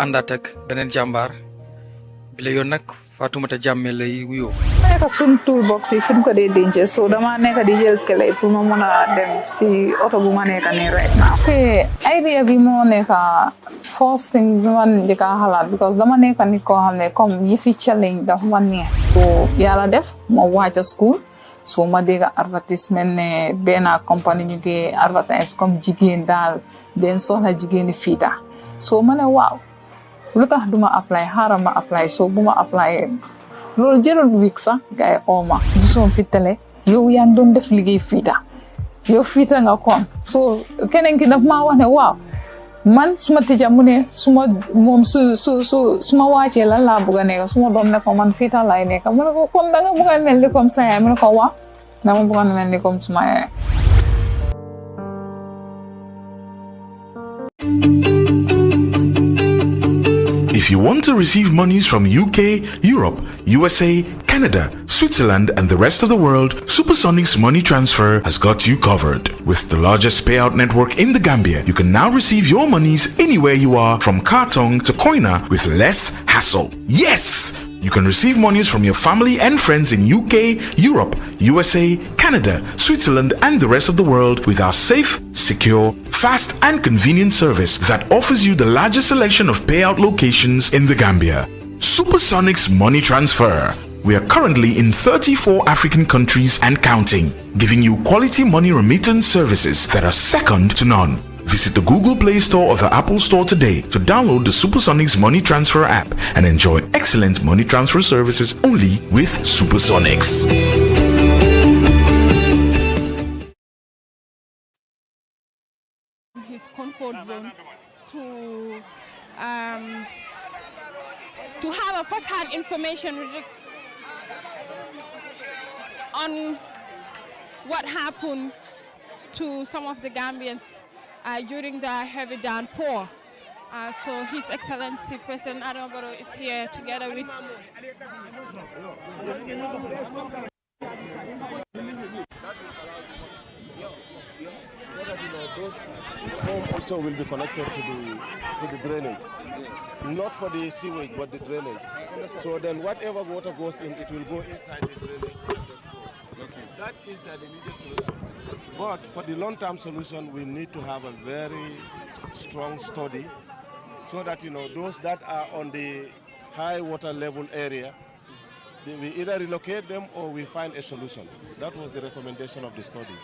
àndaat ak beneen jàmbaar bi la yoon nag Fatoumata Jammeh lay wuyoo. nekk suñ toolbox yi fi ñu ko dee dencee so dama nekk di jël clé pour ma mën a dem si oto bu ma nekk nii right now. ok idea bi moo nekk first thing bi man njëkk a xalaat because dama nekk nit koo xam ne comme yi fi challenge dafa ma neex. so yàlla def ma wàcc school so ma dégg advertisement ne benn compagnie ñu ngi advertise comme jigéen daal den soxla jigéeni fiita so ma ne waaw. lu tax duma apply xaaral ma apply so bu ma apply loolu jëlul week sax gars yi oo ma gisoon si télé yow yaa ngi doon def liggéey fiita yow fiita nga kon so keneen ki daf maa wax ne waaw man suma tija mu ne suma moom suma wàccee lan laa bëgg a nekk suma doom ne ko man fiita laay nekk mu ne ko kon da nga bëgg a mel ni comme sa yaay mu ne ko waaw dama bëgg a mel ni comme suma yaay. If you want to receive monies from UK, Europe, USA, Canada, Switzerland, and the rest of the world, Supersonic's money transfer has got you covered. With the largest payout network in the Gambia, you can now receive your monies anywhere you are, from Kartong to Koina, with less hassle. Yes! You can receive monies from your family and friends in UK, Europe, USA, Canada, Switzerland, and the rest of the world with our safe, secure, fast, and convenient service that offers you the largest selection of payout locations in the Gambia. Supersonic's Money Transfer. We are currently in 34 African countries and counting, giving you quality money remittance services that are second to none. Visit the Google Play Store or the Apple Store today to download the Supersonics Money Transfer app and enjoy excellent money transfer services only with Supersonics. His comfort zone to have a first-hand information on what happened to some of the Gambians during the heavy downpour. So His Excellency President Adam Barrow is here together with those homes also will be connected to the drainage, not for the sewage but the drainage. So then whatever water goes in, it will go inside the drainage. Okay. That is an immediate solution. But for the long-term solution, we need to have a very strong study so that those that are on the high water level area, we either relocate them or we find a solution. That was the recommendation of the study.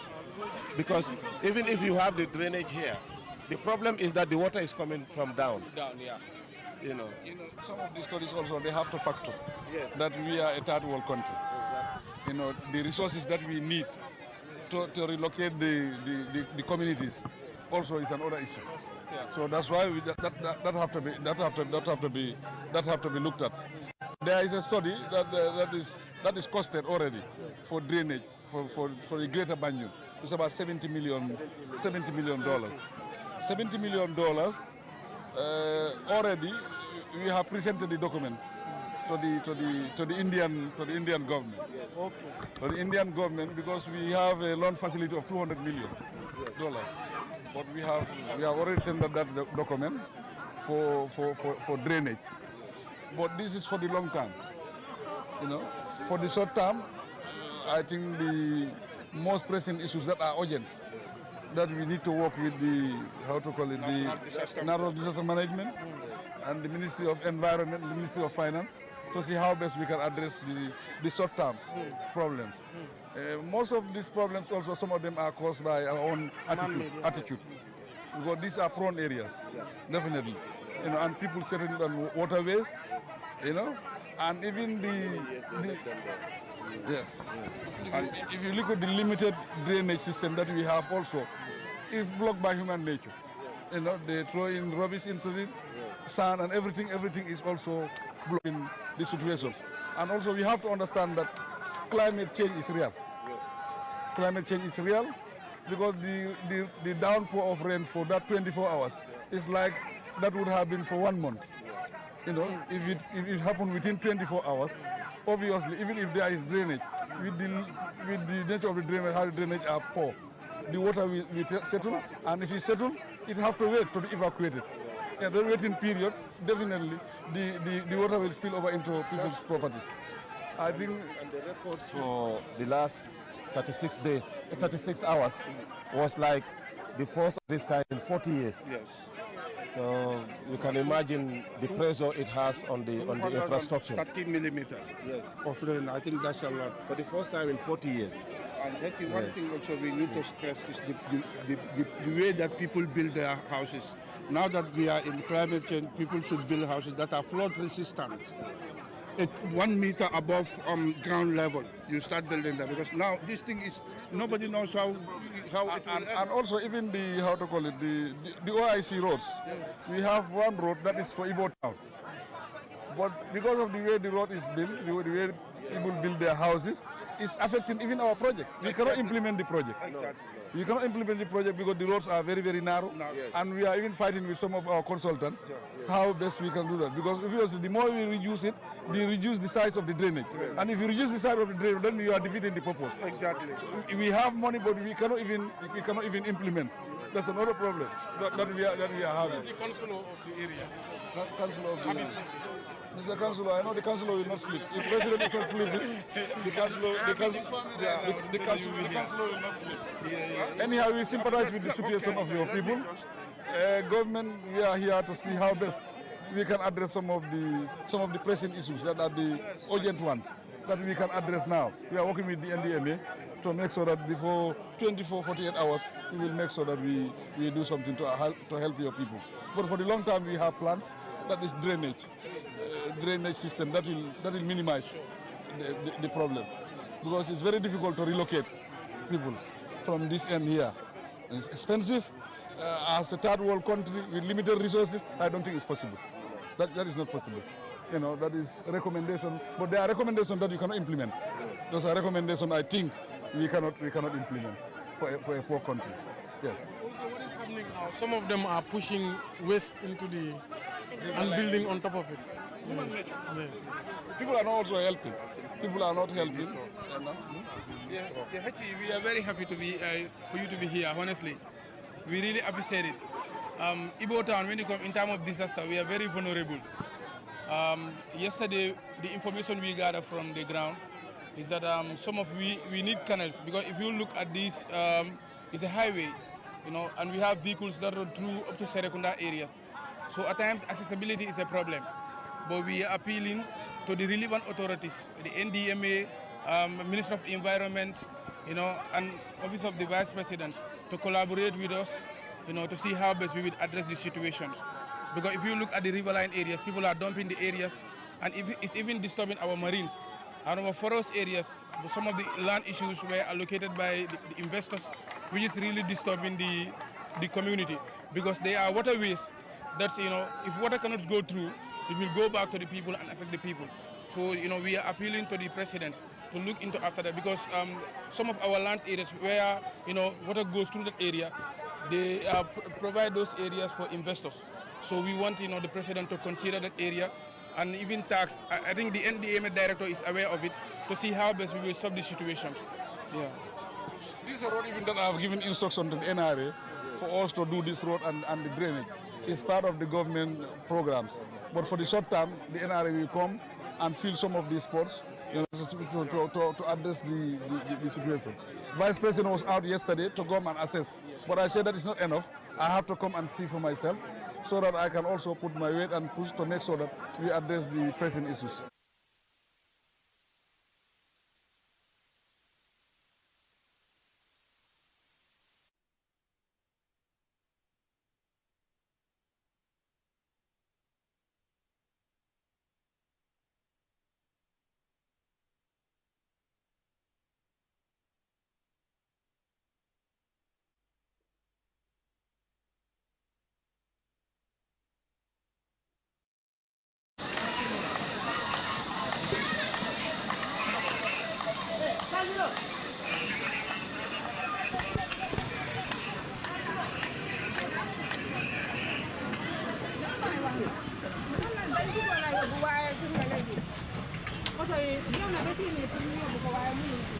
Because even if you have the drainage here, the problem is that the water is coming from down. Down, yeah. Some of these studies also, they have to factor that we are a third world country. The resources that we need to relocate the communities also is another issue. Yeah. So that's why that have to be looked at. There is a study that is costed already for drainage for the Greater Banjul. It's about $70 million. $70 million. Already, we have presented the document to the Indian government. Okay. To the Indian government, because we have a loan facility of $200 million. But we have already tendered that document for drainage. But this is for the long term. For the short term, I think the most pressing issues that are urgent, that we need to work with the National Disaster Management and the Ministry of Environment, the Ministry of Finance, to see how best we can address the short-term problems. Most of these problems also, some of them are caused by our own attitude. Because these are prone areas, definitely. And people settled on waterways, and even yes. And if you look at the limited drainage system that we have also, it's blocked by human nature. They throw in rubbish into it, sand and everything is also blocking the situation. And also we have to understand that climate change is real. Yes. Climate change is real because the downpour of rain for that 24 hours is like that would have been for 1 month. If it happened within 24 hours, obviously, even if there is drainage, with the nature of the drainage, how the drainage are poor, the water will settle, and if it settles, it have to wait to be evacuated. Yeah, the waiting period, definitely the water will spill over into people's properties. I think. And the records for the last 36 hours was like the first of this kind in 40 years. Yes. You can imagine the pressure it has on the infrastructure. 30 millimeter. Yes. Of rain. I think that's a lot. For the first time in 40 years. And I think one thing also we need to stress is the way that people build their houses. Now that we are in climate change, people should build houses that are flood resistant. It's 1 meter above ground level. You start building that because now this thing is nobody knows how it will end. And also even the OIC roads. We have one road that is for Ibo town. But because of the way the road is built, the way people build their houses, it's affecting even our project. We cannot implement the project. We cannot implement the project because the roads are very, very narrow. And we are even fighting with some of our consultants how best we can do that. Because obviously the more we reduce it, we reduce the size of the drainage. And if you reduce the size of the drainage, then you are defeating the purpose. Exactly. So we have money, but we cannot even implement. That's another problem that we are having. The councillor of the area. Councillor of the area. Mr. Councillor, I know the councillor will not sleep. If President is not sleeping, the councillor will not sleep. Anyhow, we sympathize with the situation of your people. Government, we are here to see how best we can address some of the pressing issues that are the urgent ones that we can address now. We are working with the NDMA to make sure that before 48 hours, we will make sure that we do something to help your people. But for the long term, we have plans that is drainage system that will minimize the problem, because it's very difficult to relocate people from this end here. It's expensive. As a third world country with limited resources, I don't think it's possible. That is not possible. You know, that is a recommendation, but there are recommendations that you cannot implement. Those are recommendations I think we cannot implement for a poor country. Yes. Also, what is happening now? Some of them are pushing waste into the and building on top of it. Yes. People are not also helping. People are not helping. Yeah, actually, we are very happy to be for you to be here. Honestly, we really appreciate it. Ibo Town, when you come in time of disaster, we are very vulnerable. Yesterday, the information we gathered from the ground is that we need canals, because if you look at this, it's a highway, you know, and we have vehicles that run through up to Serekunda areas. So at times accessibility is a problem, but we are appealing to the relevant authorities, the NDMA, Minister of Environment, you know, and Office of the Vice President to collaborate with us, you know, to see how best we will address these situations. Because if you look at the riverine areas, people are dumping the areas, and it's even disturbing our marines. And our forest areas, some of the land issues were allocated by the investors, which is really disturbing the community, because they are waterways. That's, you know, if water cannot go through, it will go back to the people and affect the people. So, you know, we are appealing to the president to look into after that, because some of our land areas where, you know, water goes through that area, they provide those areas for investors. So we want, you know, the president to consider that area and even tax. I think the NDMA director is aware of it, to see how best we will solve this situation. Yeah. This road, even that I have given instruction to the NRA for us to do this road and the drainage, is part of the government programs. But for the short term, the NRA will come and fill some of these spots, you know, to address the situation. Vice President was out yesterday to come and assess, but I said that is not enough. I have to come and see for myself, so that I can also put my weight and push to make sure that we address the pressing issues.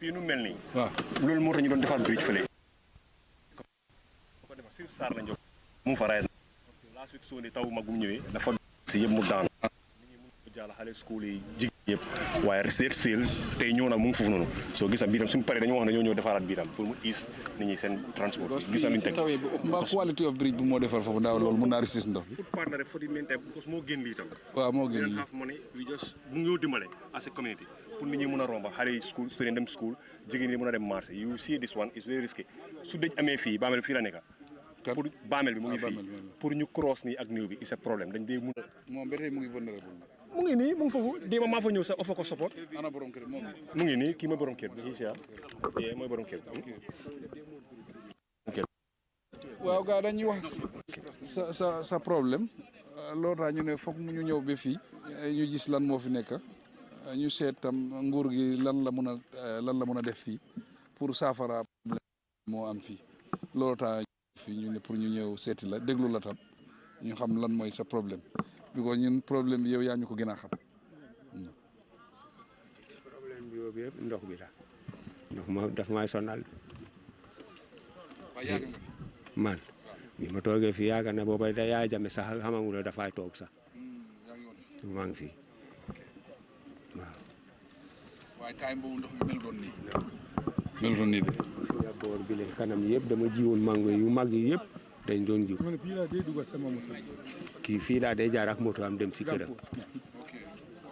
fii nu mel nii. waaw loolu moo tax ñu doon defar bridge fële. ko defar sur Sarr la ñu mu fa raay last week Sunday taw magum ñëwee dafa si yëpp mu daan jàll xale school yi jigéen yëpp waaye still tey ñëw na mu ngi foofu noonu soo gis na bii tam suñu paree dañoo wax ne ñoo ñëw defaraat bii tam pour mu ease nit ñi seen transport gis na luñu teg mbaa quality of bridge bu moo defar foofu ndaw loolu mun naa resist ndox bi footpath na rek for the maintien because moo génn lii tam waaw moo génn lii half money we just mu ngi ñëw dimbale as a community pour nit ñi mën a romba xale yi school student dem school jigéen ñi mën a dem marché you see this one is very risky su dëj amee fii baamel fii la nekk pour baamel bi mu ngi fii pour ñu cross nii ak néew bi c'est problème dañ dee mun a moom ba tey mu ngi vulnérable mu ngi nii mu ngi foofu déema maa fa ñëw sa offer ko support ana borom kër moom mu ngi nii kii mooy borom kër bi kii si mooy borom kër bi waaw gaa dañuy wax sa problème loolu tax ñu ne foog mu ñu ñëw ba fii ñu gis lan moo fi nekk ñu seet tam nguur gi lan la mun a def fii pour saafara problème moo am fii loolu tax fii ñu ne pour ñu ñëw seeti la déglu la tam ñu xam lan mooy sa problème because ñun problème bi yow yaa ñu ko gën a xam. problème bi yooyu yëpp ndox bi la ndox ma daf may sonal. man bi ma toogee fii yàgg na booba da yaa jame sax xamamuloo dafay toog sax maa ngi fii waaw. waaye time boobu ndox bi mel doon nii. mel doon nii de. ya boor bi le kanam yëpp dama jiwoon mango yu mag yi yëpp dañ doon jiw. man fii laa dee dugal sama moto. kii fii laa dee jaar ak moto am dem si këram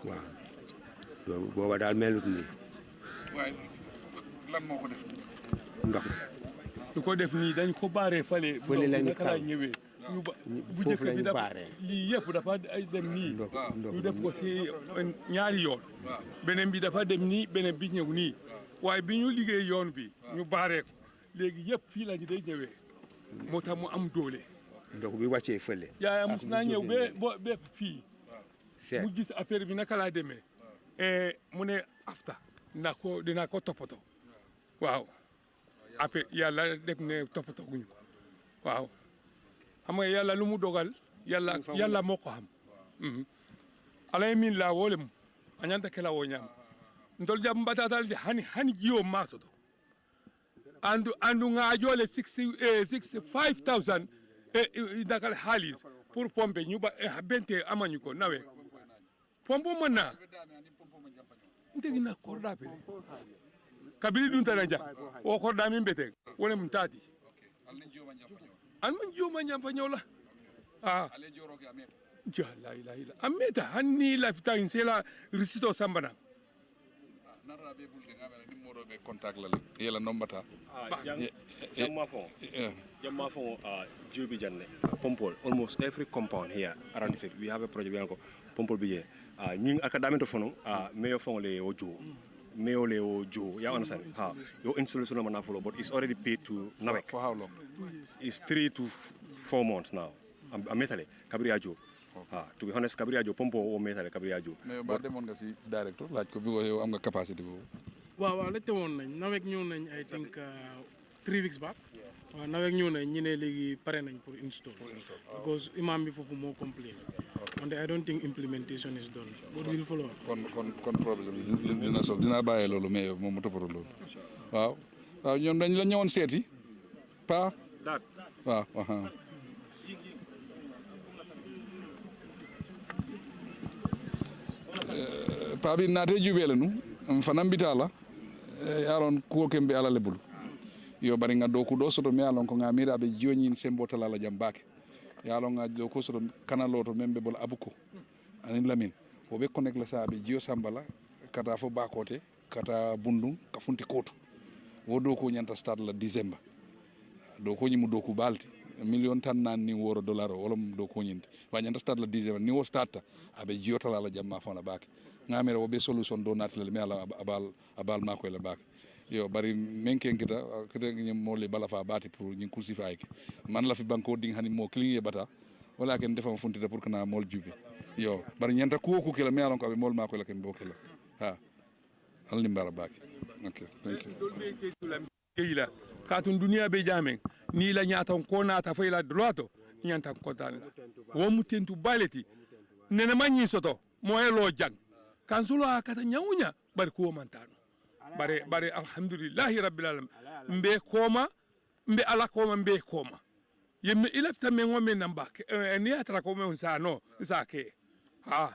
waaw booba daal melut nii. waaye lan moo ko def. ndox lu ko def nii dañ ko baaree fële lañu naka la ñëwee ñu ba bu njëkk bi dafa lii yëpp dafa ay dem nii ñu def ko si ñaari yoon beneen bi dafa dem nii beneen bi ñëw nii waaye bi ñu liggéey yoon bi ñu baaree ko léegi yëpp fii la ñu day ñëwee moo tax mu am doole ndox bi wàccee fële yaaya mus naa ñëw ba fii mu gis affaire bi naka laa demee mu ne afta dinaa ko toppatoo waaw après yàlla def ne toppatoo guñ ko waaw xam nga yàlla lu mu dogal yàlla moo ko xam alay min la wolem a ñanta kela wo ñaam ndol jam mbatatal de hani jiwo masoto andu ngaajole 65,000 dakal haalis pour pompe ñu ba bente amañu ko nawe pompo man na ntegina korda pele kabili dun tana jang o korda min bete wala mun tati an man joma nyam fa nyola la ilaha illa ameta hanni la fita insela risito sambana narra be bulde ngamela ni modo be contact la yela nombata jamma fo jobi janne pompol almost every compound here around the city we have a project yanko pompol biye ñing academy to fono meyo fo le o jo meyo le o jo ya understand your installation no na follow but it's already paid to Nawek for how long it's 3 to 4 months now am metale kabri ajo to be honest kabri ajo pompo o metale kabri ajo mais ba demone nga ci directeur laaj ko bi yow am nga capacité boobu waaw la teewon nañ Nawek ñëw nañ I think 3 weeks back waaw Nawek ñëw nañ ñi ne léegi pare nañ pour install because imam bi foofu moo complain and I don't think implementation is done but we'll follow kon problème dina sol dina bàyyee loolu mais yow moom mu toppatoo loolu waaw ñoom dañ la ñëwoon seeti pa waaw pa bi naate juɓeele nu fanan mbitala yaron kuwo kembe ala lebulu yo bari nga dow ko ɗo soto mi yalon ko gamiraɓe joñin sembotalala jam baake yalon nga dow ko soto kanaloto men ɓe bol abuko anin lamin woɓe connect la saaɓe jiyo sambala kata fo bakote kata bundum ka funti koto wo dow ko ñanta stade la décembre dow ko ñimu dow ko balti million tan nan ni woro dollar o wolom dow ko ñinde wa ñanta stade la décembre ni wo stade aɓe jiyotalala jamma fona baake ngamira woɓe solution do natilal mi ala abal mako la baake yo bari men kenkita kete molle bala fa baati pour ñin kursi fa ayke man la fi banko ding hani mo client bata wala ken defam funtita pour kana mol jube yo bari ñanta ko kila me alon ko be mol mako la ken bokela alni mbara baake okay thank you kila katun duniya be jamen ni la ñaton ko nata fay la droito ñanta ko tan wo mutentu baleti nene manyi soto moyelo jang kan solo akata nyawunya bari ko mantano bare alhamdulillahi rabbil alamin mbe ala koma mbe koma yemme ilafta me ngome namba ni atra ko me unsa no ke ha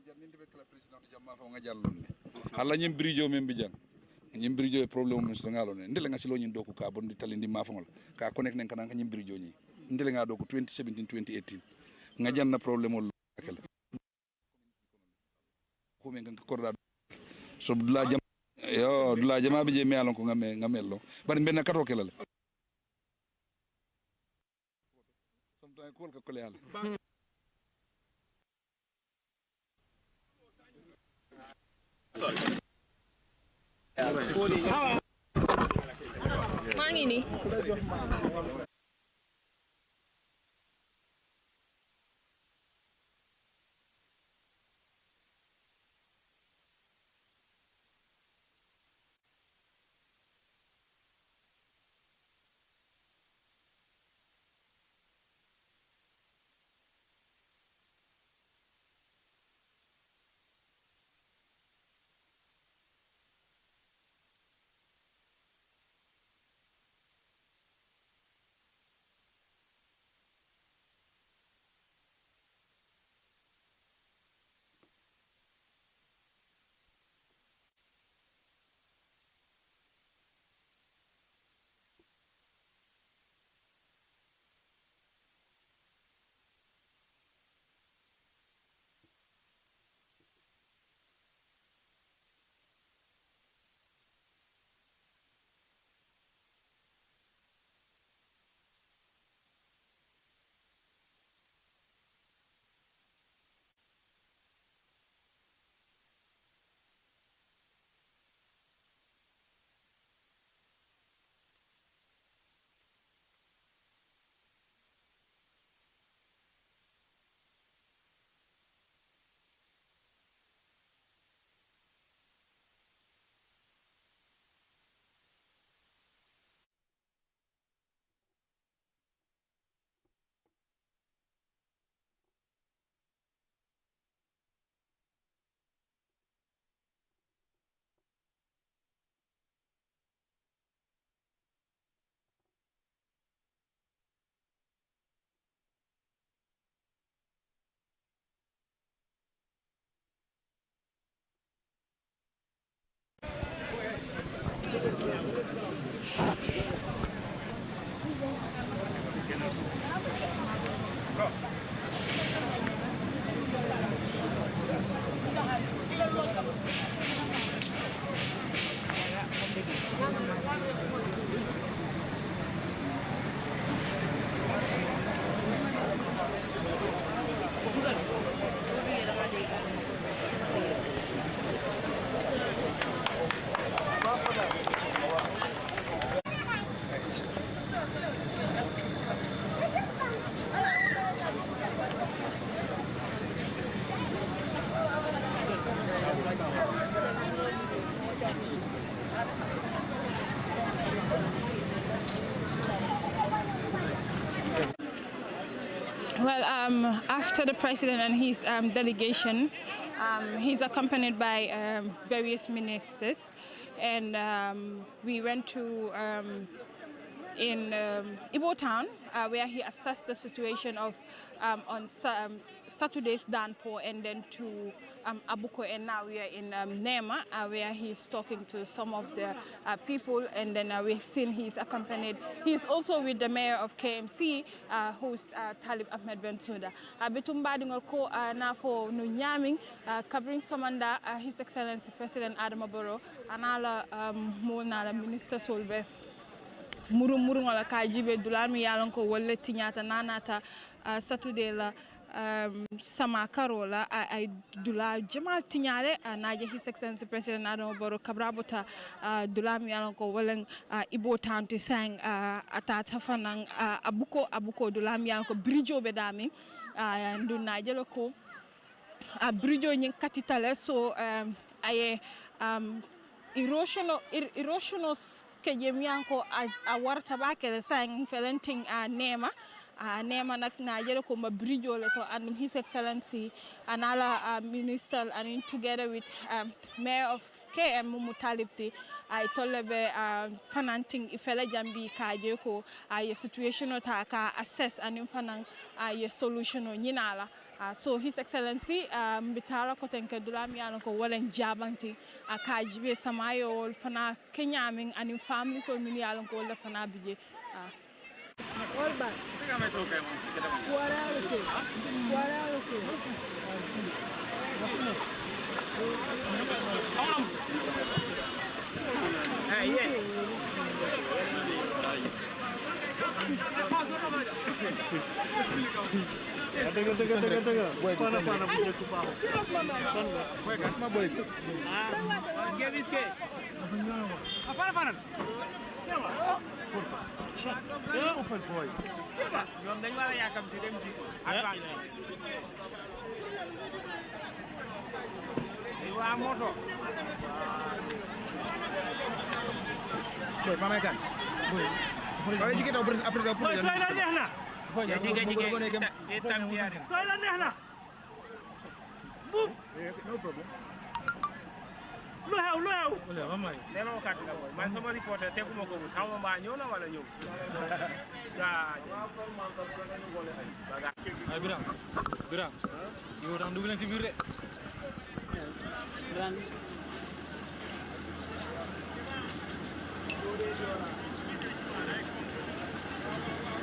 janni be kala president jamma fa nga jallonne alla nyim brijo men bi jang nyim brijo problem mo so ngalone ndele nga silo nyin doku ka bondi talindi ma fa ngol ka connect nen kan nyim brijo ni ndele nga doku 2017 2018 nga janna problem ol akal ko men kan korda so dula jam yo dula jama bi je me alon ko ngamello bari benna kato kelale sometimes ko ko le ala maa ngi nii Well, after the president and his delegation, he's accompanied by various ministers, and we went to in Ibo town, where he assessed the situation of on Saturday's downpour, and then to Abuko, and now we are in Nema, where he's talking to some of the people, and then we've seen he's accompanied. He's also with the mayor of KMC, who's Talib Ahmed Bensouda. Betumbadingol ko na fo no nyaming covering somanda His Excellency President Adama Barrow anala mo na la Minister Solve muru ngala ka jibe dulami yalon ko wolle tinyata nanata Saturday la sama karola ay dula jamal tinyale naje His Excellency President Adama Barrow kabrabota dulami yalon ko wolen Ibo tanti sang atata fanang abuko dulami yalon ko brijo be dami ndu najelo ko brijo nyin katitale so ay erosional ke jemianko as a warta ba ke sang felenting nema nema nak nga jere ko ma bridge le to and His Excellency anala minister and together with Mayor of KM Mumu Talibti I tollebe financing ifele jambi kaje ko ay situation ta ka assess and fanan ay solution nyinala so His Excellency mbitala ko tenke dulam yana ko wolen jabanti akajibe samayo fana kenyamin and family so min yalon ko wala fana bije all back No problem. Man sama reporter te kuma ko tawo ba ñona wala ñew ay biram yo dang dugg na ci biir de biram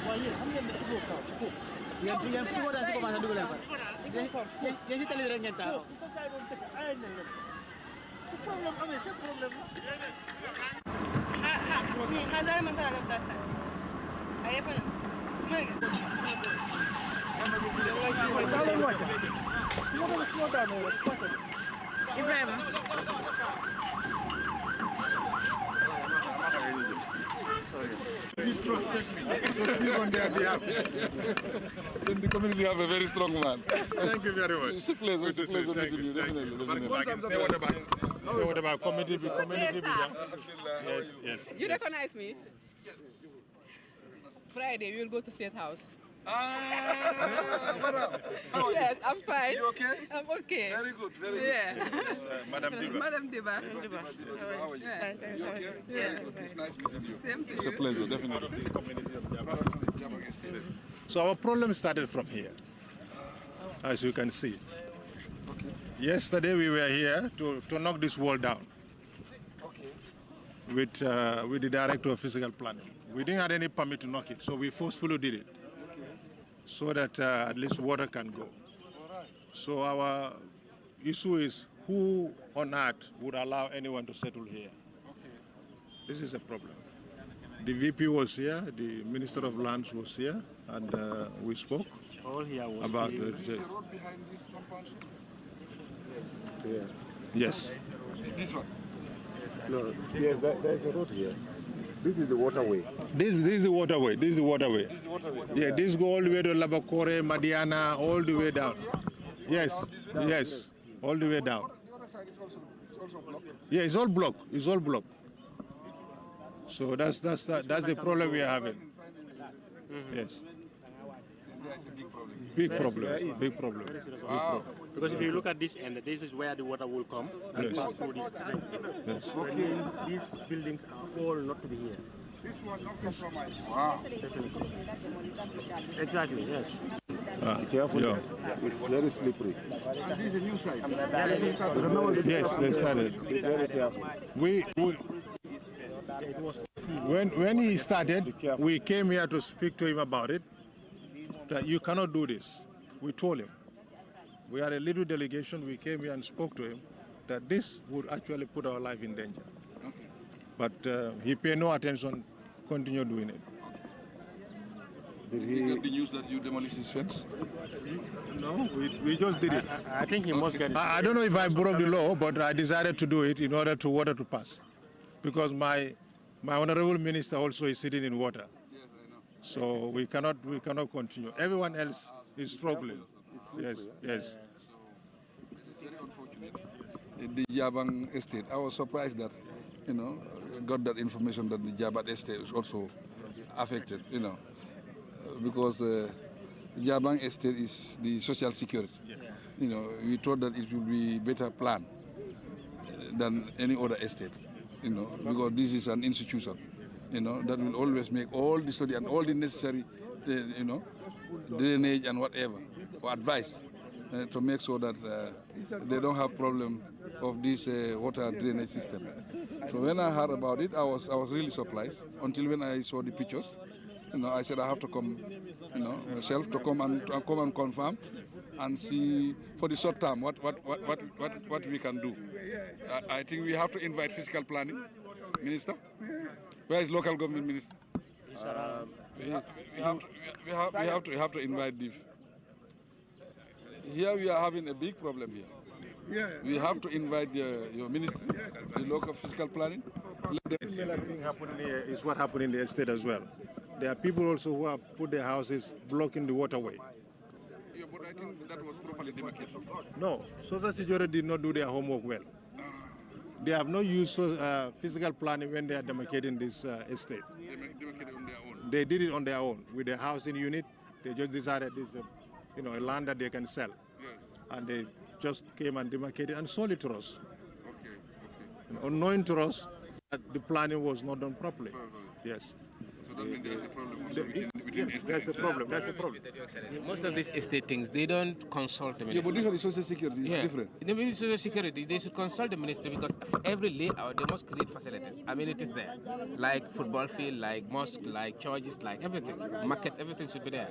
waye xam ngeen ne ko ko yeen fu ko da ci commencé dugg leen fa yeen ci tali rek ngeen taaro problem ame c'est problème ni hadal man tala da sa ay fa mega Ibrahim Please respect me. Speak on their behalf. Then the community have a very strong man. Thank you very much. It's a pleasure. It's a pleasure meeting you. Definitely. Say what about community? Yes. You recognize me? Friday, we will go to State House. Yes, I'm fine. You okay? I'm okay. Very good. Very good. Yeah. Madam Diba. Madam Diba. How are you? You okay? Yeah. Good. It's nice meeting you. Same to It's a you. pleasure, definitely. So our problem started from here, as you can see. Okay. Yesterday we were here to knock this wall down. Okay. With the director of physical planning. We didn't have any permit to knock it, so we forcefully did it. So that at least water can go. So our issue is who on earth would allow anyone to settle here? This is a problem. The VP was here, the Minister of Lands was here, and we spoke about the road behind this compound? Yes. This one? No, yes, there is a road here. This is the waterway. This is the waterway. This is the waterway. Yeah, this go all the way to Labakore, Madiana, all the way down. Yes, yes, all the way down. The other side is also blocked. Yeah, it's all blocked. It's all blocked. So that's the problem we are having. Yes. It's a big problem. Big problem. Big problem. Wow. Because if you look at this end, this is where the water will come and pass through this drain. Yes. Okay. These buildings are all not to be here. This was not compromised. Wow. Definitely. Exactly, yes. Be careful. Yeah. It's very slippery. And this is a new site. Yes, they started. Be very careful. When he started, we came here to speak to him about it. That you cannot do this. We told him. We had a little delegation. We came here and spoke to him that this would actually put our life in danger. Okay. But he paid no attention. Continue doing it. Did he get the news that you demolished his fence? No, we just did it. I think he must get it. I don't know if I broke the law, but I decided to do it in order to water to pass, because my honorable minister also is sitting in water. Yes, I know. So we cannot continue. Everyone else is struggling. Yes. So it's very unfortunate. The Jabang estate, I was surprised that, got that information that the Jabat estate is also affected, because Jabang Estate is the social security. You know, we thought that it would be better planned than any other estate, you know, because this is an institution, you know, that will always make all the study and all the necessary, you know, drainage and whatever, or advice to make sure that they don't have problem of this water drainage system. So when I heard about it, I was really surprised until when I saw the pictures. You know, I said I have to come, you know, myself to come and confirm and see for the short term what we can do. I think we have to invite fiscal planning minister. Where is local government minister? We have to invite this. Here we are having a big problem here. We have to invite your ministry, the local fiscal planning. Similar thing happening here is what happened in the estate as well. There are people also who have put their houses blocking the waterway. Yeah, but I think that was properly demarcated. No, Social Security did not do their homework well. They have not used physical planning when they are demarcating this estate. They demarcated on their own. They did it on their own with the housing unit. They just decided this, you know, a land that they can sell. Yes. And they just came and demarcated and sold it to us. Okay. And unknowing to us that the planning was not done properly. Yes. So that means there is a problem also within yes, there's a problem. That's a problem. Most of these estate things, they don't consult the ministry. Yeah, but this is social security. It's different. In the social security, they should consult the ministry because for every layout, they must create facilities. Amenities there, like football field, like mosque, like churches, like everything, markets, everything should be there.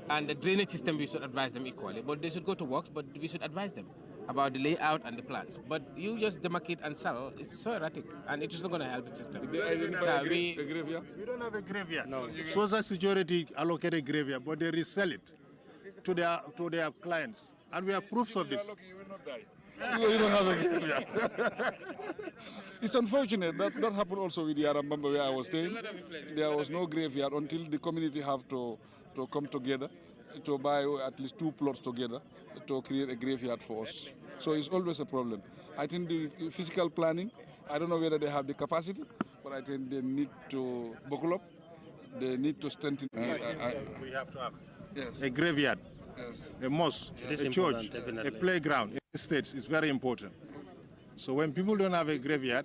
And the drainage system, we should advise them equally. But they should go to works, but we should advise them about the layout and the plans. But you just demarcate and sell, it's so erratic, and it's just not going to help the system. We don't have a graveyard. No. Social Security allocated graveyard, but they resell it to their clients. And we have proofs of this. You will not die. You don't have a graveyard. It's unfortunate. That happened also with Yarambamba where I was staying. There was no graveyard until the community have to come together to buy at least 2 plots together to create a graveyard for us. So it's always a problem. I think the physical planning, I don't know whether they have the capacity, but I think they need to buckle up. They need to strengthen. We have to have a graveyard, a mosque, a church, a playground in the States is very important. So when people don't have a graveyard,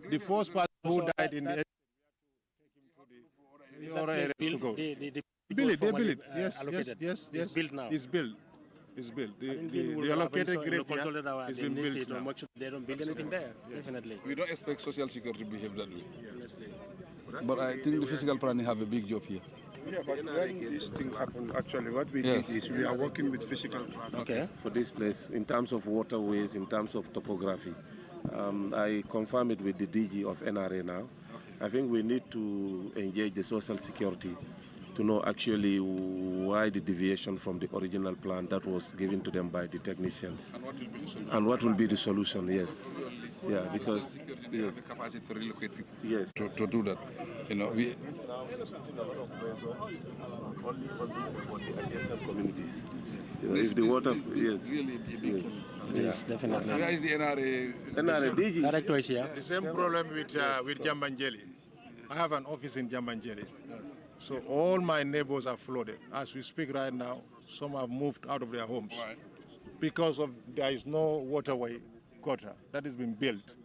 the first person who died in the other areas to go. They build it. Yes. It's built now. It's built. The allocated graveyard has been built now. They don't build anything there, definitely. We don't expect social security to behave that way. But I think the physical planning have a big job here. Yeah, but when this thing happened, actually what we did is we are working with physical planning. For this place, in terms of waterways, in terms of topography, I confirm it with the DG of NRA now. I think we need to engage the social security to know actually why the deviation from the original plan that was given to them by the technicians. And what will be the solution, yes. Yeah, because they have the capacity to relocate people. Yes. To do that. You know, we a lot of pressure only on the adjacent communities. You know, if the water really big. Yes, definitely. Where is the NRA? NRA DG. Director is here. The same problem with Jambanjeli. I have an office in Jambanjeli. So all my neighbors are flooded. As we speak right now, some have moved out of their homes. Why? Because there is no waterway gutter that has been built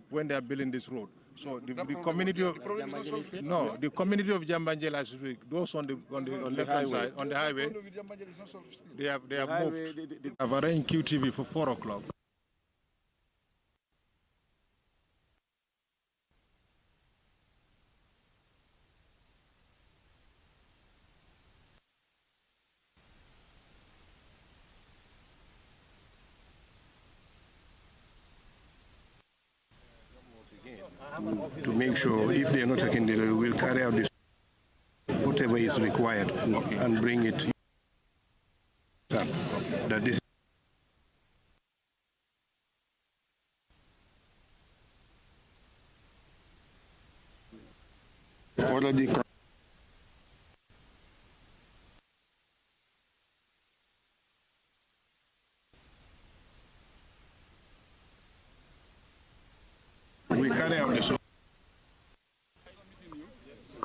when they are building this road. So the community of the community of Jambanjeli, as we speak, those on the left hand side on the highway, they have moved. I've arranged QTV for 4 o'clock. To make sure if they are not taking it, we will carry out this whatever is required and bring it that this already we carry out this.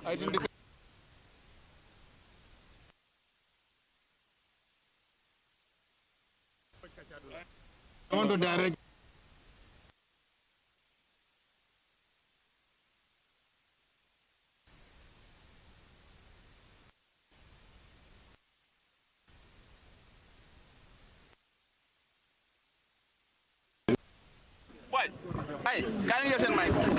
I think I want to direct. Boy, hey, can you send mics?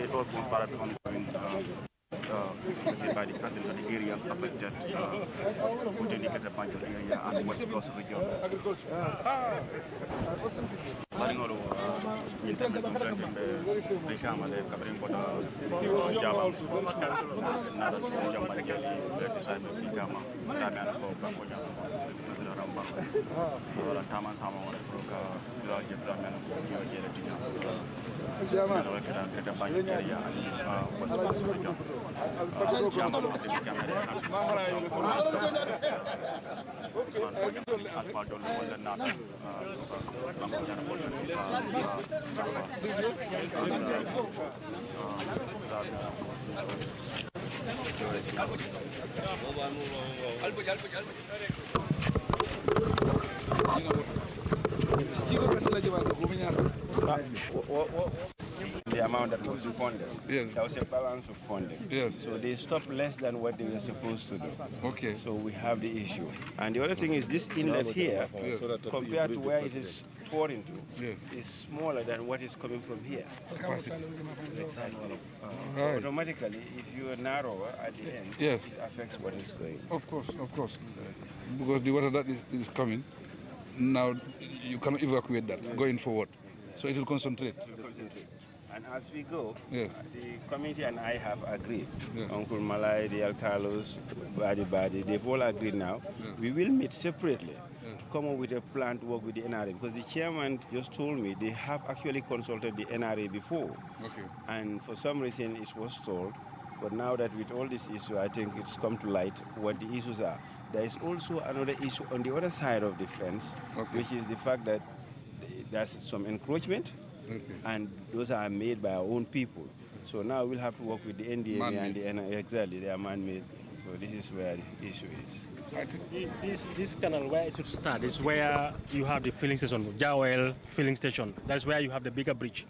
It all forms part of the ongoing, by the president of the areas affected, within the Greater Banjul area and West Coast region. Baringolo, in terms of the Camale, covering what Java, Nada, Jamaica, the side of the Gama, Damian Poca, President Ramba, Taman Hama, Large Damian, Greater Banjul area and West Coast region. The amount that was funded, yes. There was a balance of funding. Yes. So they stopped less than what they were supposed to do. Okay. So we have the issue. And the other thing is this inlet here, yes, compared to where it is poured into, yes, is smaller than what is coming from here. Capacity. Exactly. So Right. automatically, if you are narrower at the end, yes, it affects what is going. Of course, of course. Because the water that is coming, now you cannot evacuate that going forward. So it will concentrate. It will concentrate. And as we go, yes, the committee and I have agreed. Yes. Uncle Malai, the Alcalos, Badi, they've all agreed now. Yes. We will meet separately, yes, to come up with a plan to work with the NRA, because the chairman just told me they have actually consulted the NRA before. Okay. And for some reason it was told, but now that with all this issue, I think it's come to light what the issues are. There is also another issue on the other side of the fence, okay, which is the fact that there's some encroachment. Okay. And those are made by our own people. So now we'll have to work with the NDMA and the NRA. Exactly, they are man-made. So this is where the issue is. This canal, where it should start, is where you have the filling station, Jawel filling station. That's where you have the bigger bridge.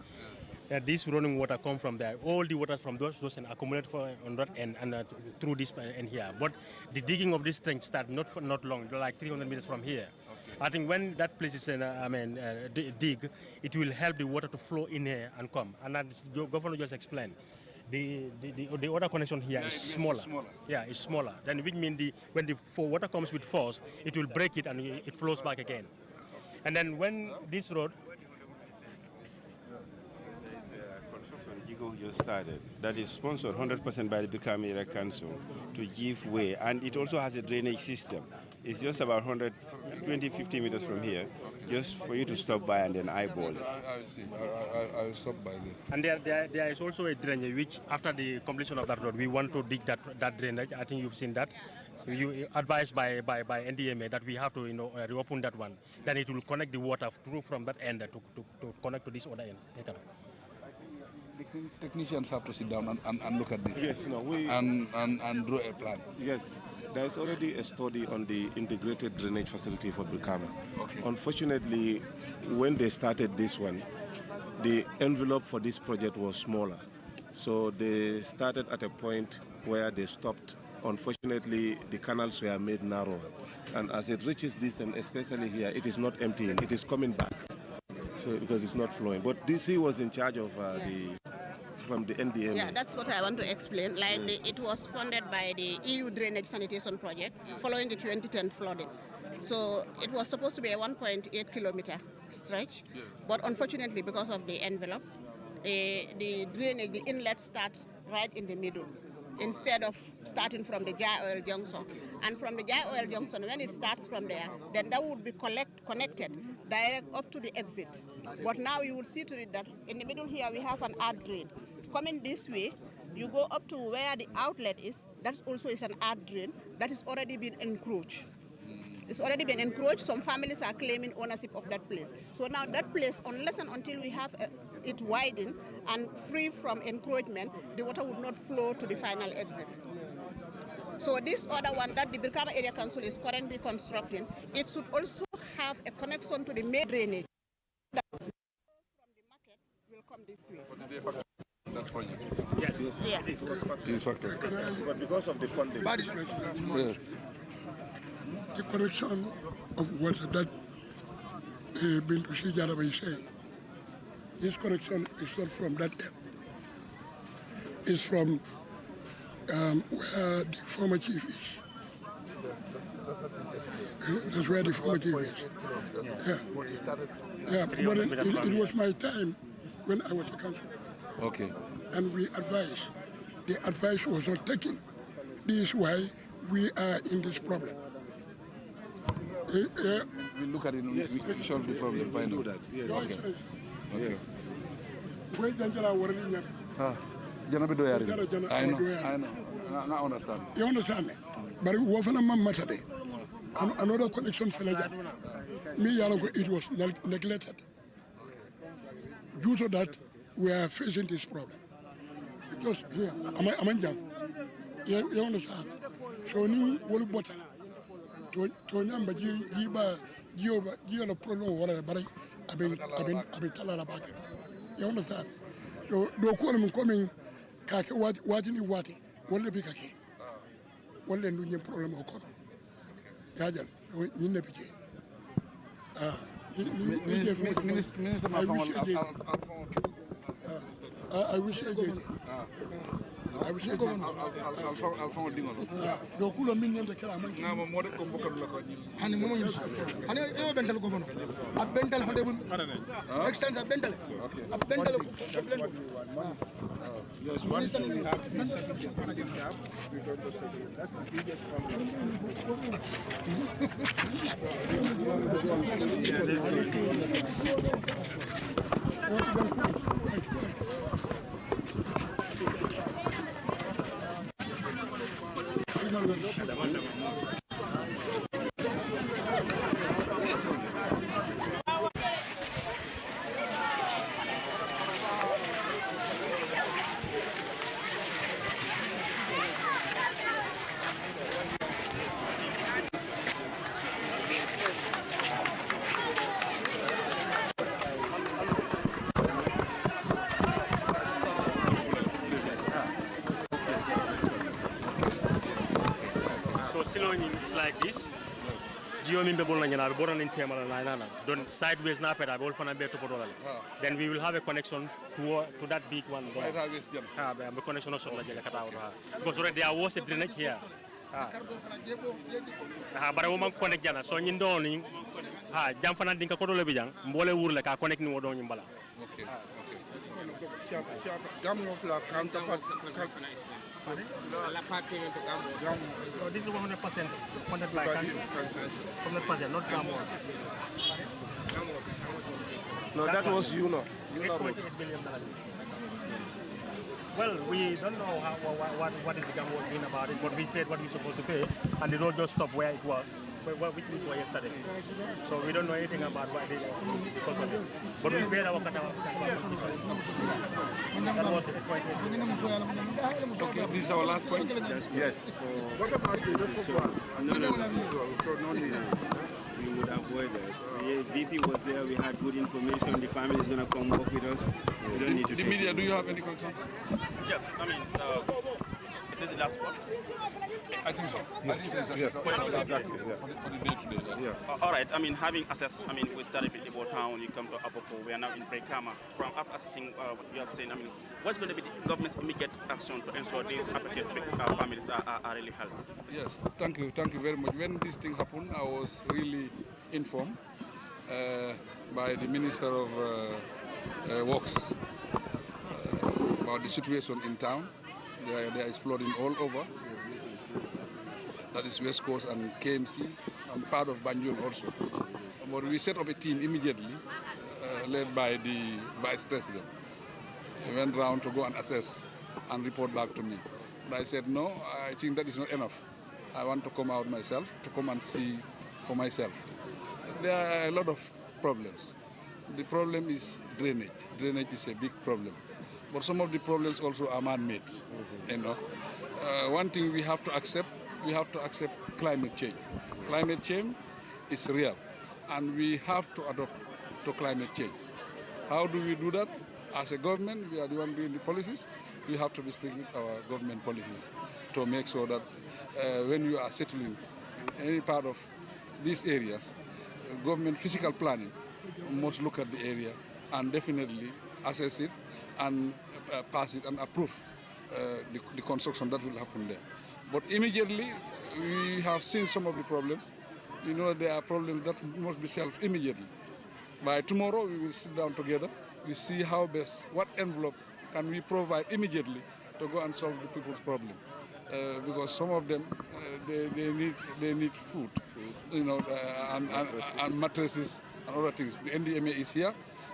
This running water come from there. All the water from those and accumulate on that end and through this end here. But the digging of this thing start not long, like 300 meters from here. I think when that place is dig, it will help the water to flow in here and come. And as the governor just explained, the water connection here is smaller. Yeah, it's smaller. Then which means when the water comes with force, it will break it and it flows back again. And then when this road, Jigo just started. That is sponsored 100% by the Bikram Area Council to give way, and it also has a drainage system. It's just about 120-50 meters from here, just for you to stop by and then eyeball it. I will see. I will stop by there. And there is also a drainage which, after the completion of that road, we want to dig that drainage. I think you've seen that. You advised by NDMA that we have to reopen that one. Then it will connect the water through from that end to connect to this other end. The technicians have to sit down and look at this. Yes, no, and draw a plan. Yes, there is already a study on the integrated drainage facility for Brikama. Okay. Unfortunately, when they started this one, the envelope for this project was smaller. So they started at a point where they stopped. Unfortunately, the canals were made narrower. And as it reaches this, and especially here, it is not emptying, it is coming back. So because it's not flowing. But DC was in charge of from the NDMA. Yeah, that's what I want to explain. Like it was funded by the EU Drainage Sanitation Project following the 2010 flooding. So it was supposed to be a 1.8 kilometer stretch, but unfortunately because of the envelope, the drainage, the inlet starts right in the middle. instead of starting from the Jar Oil Junction. And from the Jar Oil Junction, when it starts from there, then that would be connected direct up to the exit. But now you will see to it that in the middle here we have an art drain. Coming this way, you go up to where the outlet is. That also is an art drain that has already been encroached. It's already been encroached. Some families are claiming ownership of that place. So now that place, unless and until we have it widened and free from encroachment, the water would not flow to the final exit. So this other one that the Brikama Area Council is currently constructing, it should also have a connection to the main drainage. That from the market will come this way. That project. Yes. Yeah. It is. But because of the funding. Yes. The correction of water that Bintu Shijaraba is saying, this correction is not from that end. It's from where the former chief is. That's where the former chief is. Yeah, but it was my time when I was a councillor. Okay. And we advised. The advice was not taken. This is why we are in this problem. We look at it, we solve the problem, find out. Yes. Okay. Okay. I know. I understand. You understand? But it wasn't a matter. Another connection fell again. It was neglected. Due to that, we are facing this problem. Because here, you understand? So, ni wolu bota. To nyamba jiba jiba problem wala bari abin talala bakira. You understand? So do ko mun coming kake wati ni wati wala bi kake. Wala ndu nyem problem ko kono. Yajal ni ne bije. I wish I did. I wish I did. Alphonse Dingolo. Donc, le minion de Kala. Non, mais moi, comme beaucoup de la Côte d'Ivoire. Hani mo yus. Hani yo bental ko bono. A bental hande bul. Extend a bental. A bental ko. Yes, once we have this certificate gap, we don't know that's the biggest It's like this. Sideways then we will have a connection to that big one there. The connection also because already there was a drainage here. But I won't connect Jana. So in Downing, Jamfana Dinka Kodole Bijang, Mbole Wurla, connect New Odon in Bala. Okay. So this is 100% funded by 100%, not Gambo. No, that was UNO. $8.8 billion. Well, we don't know what is the Gambo doing about it, but we paid what we're supposed to pay, and the road just stopped where it was. Which was yesterday. So we don't know anything about what they because of it. But we paid our cut. That was it. Okay, this is our last point? Yes. What about the we would avoid that. The VP was there, we had good information, the family is going to come work with us. We don't need to the media, do you have any concerns? Yes, I mean, is this the last one? I think so. Yes, yes. For the day-to-day. Yeah. All right, I mean, having access, I mean, we started with Libo Town, you come to Aboko, we are now in Brekama. From after assessing what you have said, I mean, what's going to be the government's immediate action to ensure these affected families are really helped? Yes, thank you very much. When this thing happened, I was really informed by the Minister of Works about the situation in town. There is flooding all over. That is West Coast and KMC and part of Banjul also. But we set up a team immediately, led by the Vice President. He went round to go and assess and report back to me. But I said, no, I think that is not enough. I want to come out myself, to come and see for myself. There are a lot of problems. The problem is drainage. Drainage is a big problem. But some of the problems also are man-made. You know, one thing we have to accept climate change. Climate change is real, and we have to adapt to climate change. How do we do that? As a government, we are the one doing the policies. We have to be strict with our government policies to make sure that when you are settling in any part of these areas, government physical planning must look at the area and definitely assess it and pass it and approve the construction that will happen there. But immediately, we have seen some of the problems. You know, there are problems that must be solved immediately. By tomorrow, we will sit down together. We see how best, what envelope can we provide immediately to go and solve the people's problem. Because some of them, they need food, you know, and mattresses and other things. The NDMA is here,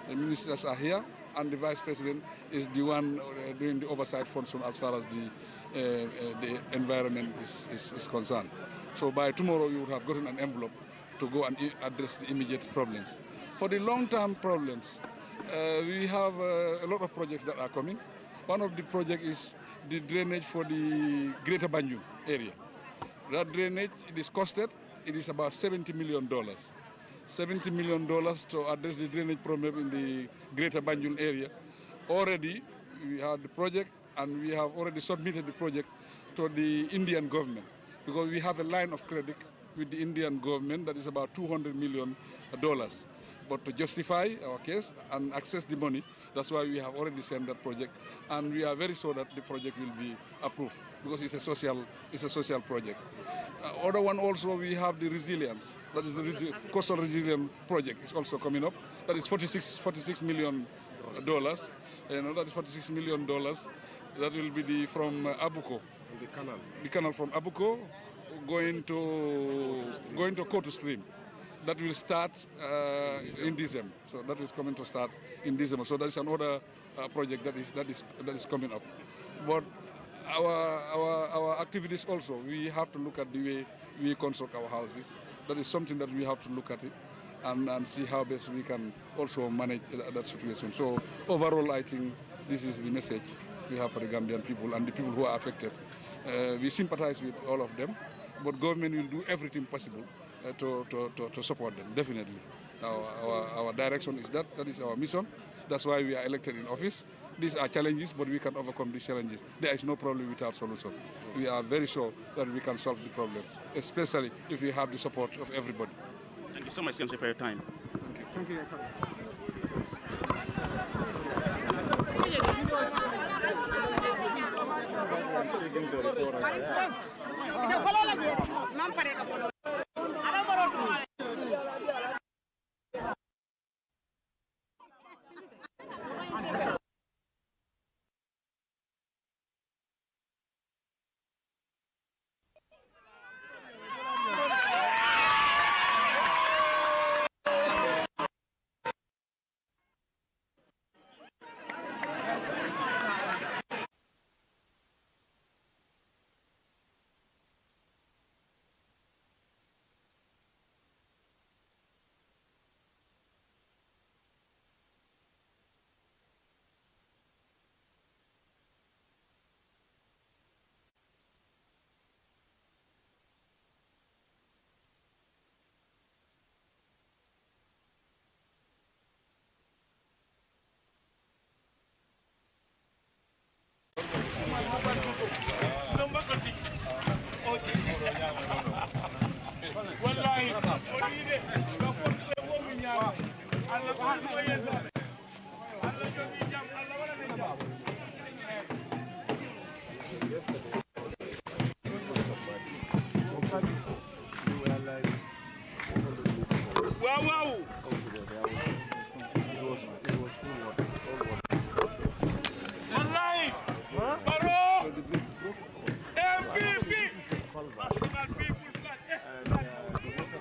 the ministers are here, and the Vice President is the one doing the oversight function as far as the environment is concerned. So by tomorrow, you would have gotten an envelope to go and address the immediate problems. For the long-term problems, we have a lot of projects that are coming. One of the projects is the drainage for the Greater Banjul area. That drainage, it is costed, it is about $70 million. $70 million to address the drainage problem in the Greater Banjul area. Already, we have the project, and we have already submitted the project to the Indian government, because we have a line of credit with the Indian government that is about $200 million. But to justify our case and access the money, that's why we have already sent that project, and we are very sure that the project will be approved, because it's a social project. Other one also, we have the resilience. That is the coastal resilience project. It's also coming up. That is $46 million. You know, that is $46 million. That will be from Abuko. The canal from Abuko going to Kotu Stream. That will start in December. So that is coming to start in December. So that is another project that is coming up. But our activities also, we have to look at the way we construct our houses. That is something that we have to look at it and see how best we can also manage that situation. So overall, I think this is the message we have for the Gambian people and the people who are affected. We sympathize with all of them, but government will do everything possible to support them, definitely. Our direction is that is our mission. That's why we are elected in office. These are challenges, but we can overcome these challenges. There is no problem without solution. We are very sure that we can solve the problem, especially if we have the support of everybody. Thank you so much, Kamsi, for your time. Thank you.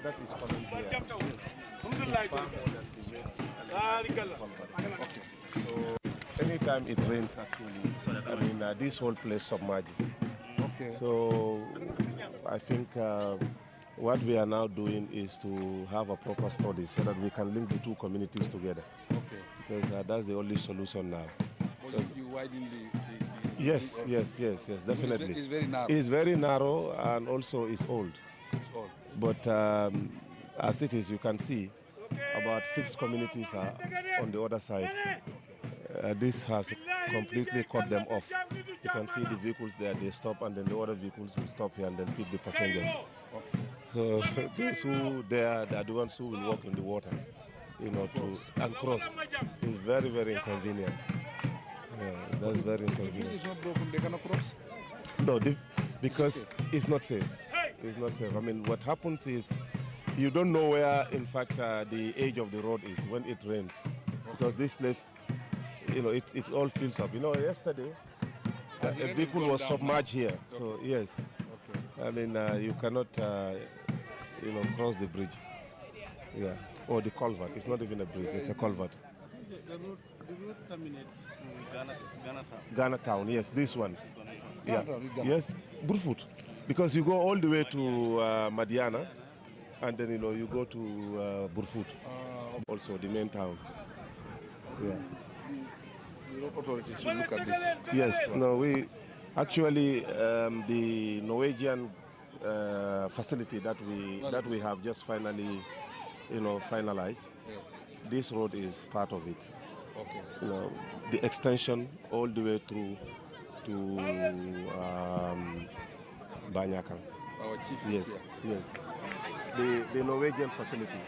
that is coming here. So anytime it rains, actually, I mean, this whole place submerges. Okay. So I think what we are now doing is to have a proper study so that we can link the two communities together. Okay. Because that's the only solution now. Well, you widen the Yes, definitely. It's very narrow. It's very narrow and also it's old. It's old. But as it is, you can see about 6 communities are on the other side. This has completely cut them off. You can see the vehicles there, they stop, and then the other vehicles will stop here and then feed the passengers. So those who there, they are the ones who will walk in the water, you know, and cross. It's very, very inconvenient. Yeah, that's very inconvenient. It's not broken, they cannot cross? No, because it's not safe. It's not safe. I mean, what happens is you don't know where, in fact, the edge of the road is when it rains. Because this place, you know, it all fills up. You know, yesterday, a vehicle was submerged here. So, yes. Okay. I mean, you cannot, you know, cross the bridge. Yeah. Or the culvert. It's not even a bridge, it's a culvert. I think the road terminates to Ghana Town. Ghana Town, yes, this one. Ghana Yeah. Town, Ghana. Yes, Burfoot. Because you go all the way to Madiana, and then, you know, you go to Burfoot, also the main town. Yeah. The local authorities should look at this. Yes, no, we actually the Norwegian facility that we have just finally, you know, finalized. Yes. This road is part of it. Okay. You know, the extension all the way through to Banyakang. Our chief is Yes, here. yes. The Norwegian facility.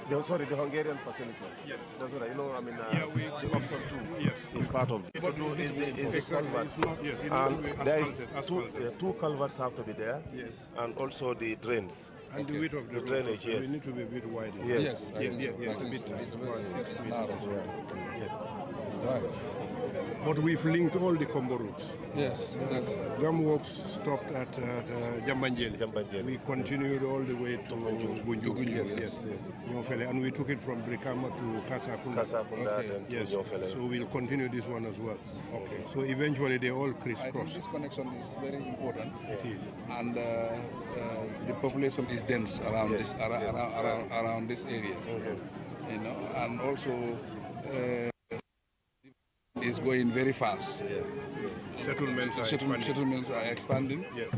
Yes. Sorry, the Hungarian facility. Yes. That's what I know. I mean, the option 2 is part of it. Is the culverts. Yes, it And needs to be there is asphalted. two culverts have to be there. Yes. And also the drains. And the width of the drainage, road, yes. we need to be a bit wider. Yes. Yes, a bit tight. It's very 6 meters. narrow. Yeah. Right. But we've linked all the combo routes. Yes. Gamworks stopped at Jambanjeli. We continued all the way to Gunju. Yes. Nyofele. And we took it from Brikama to Kasakunda. Then to Yes. Nyofele. So we'll continue this one as well. Okay. So eventually they all I think crisscross. this connection is very important. It is. And the population is dense around this around this area. You know, and also is going very fast. Yes. Settlements are expanding. Settlements are expanding. Yes.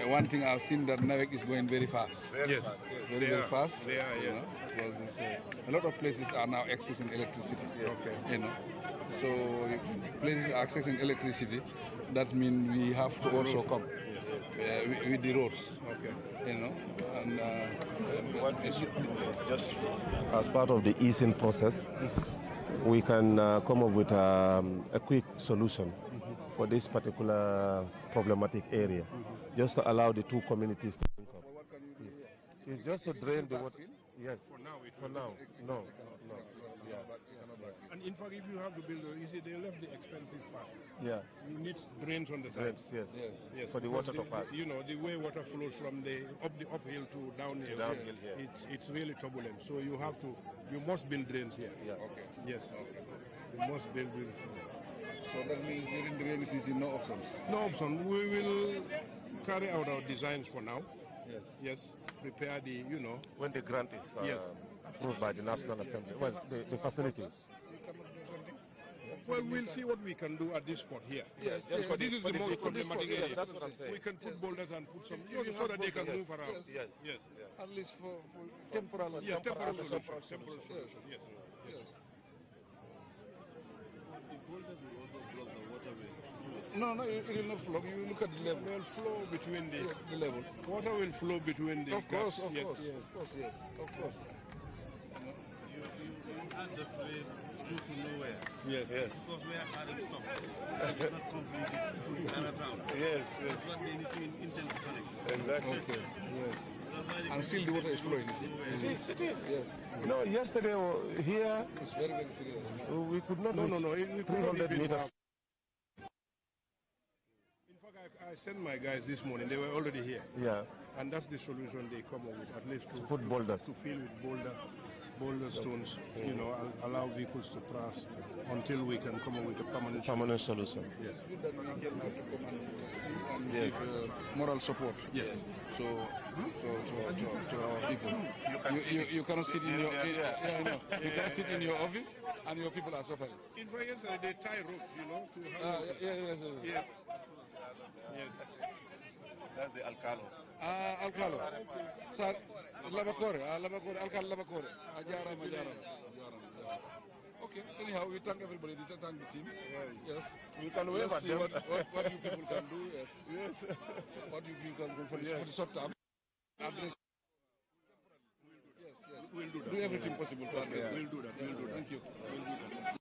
One thing I've seen that Navek is going very fast. Very Very fast. They are, yes. Because it's, a lot of places are now accessing electricity. Yes. Okay. You know, so if places are accessing electricity, that means we have to also come with the roads. Okay. You know, and what we should do is just as part of the easing process, we can come up with a quick solution for this particular problematic area, just to allow the two communities to link up. It's just to drain the water. Yes. For now. No. Yeah. And in fact, if you have to build, you see, they left the expensive part. Yeah. You need drains on the side. Drains, yes. For the water to pass. You know, the way water flows from the uphill to downhill. Downhill here. It's really turbulent. So you have to, you must build drains here. Yeah. Okay. Yes. You must build drains here. So that means during the rainy season, no options. No option. We will carry out our designs for now. Yes. Yes. Prepare the, you know. When the grant is Yes. approved by the National Assembly. Well, the facility. Well, we'll see what we can do at this spot here. Yes. This For is the the most problematic area. That's what I'm saying. We can put boulders and put some, If you so have that they can boulders, move around. Yes. Yes. At least for temporal. Yes, temporary solution. Temporal solution. Yes. Yes. The boulders will also block the waterway. No, it will not flow. You look at the level. They'll flow between the level. Water will flow between the. Of course, yes. yes, of course. You add the phrase route to nowhere. Yes. Because where Adam stopped, it's not completely full Ghana Town. Yes. That's what they need to intend to connect. Exactly. Okay. Yes. And still the water is flowing. It is. Yes. You know, yesterday here It's very, very serious. we could not No. reach We could not 300 even meters. have- In fact, I sent my guys this morning. They were already here. Yeah. And that's the solution they come up with, at least to put boulders. To fill with boulder stones, you know, allow vehicles to pass until we can come up with a permanent solution. Yes. Yes. Moral support. Yes. So to our people. You cannot sit in your you cannot sit in your office and your people are suffering. In fact, they tie ropes, you know, to have yes. That's the alcalo. Alcalo. Sa Labacore, alcalo Labacore. Ajaram. Okay, anyhow, we thank everybody, we thank the team. Yes. We can wave at see them. what you people can do. Yes. What you people can do for the short term. Address. Yes. We'll do that. Do everything possible to address. Yeah. We'll do that. Thank you. We'll do that.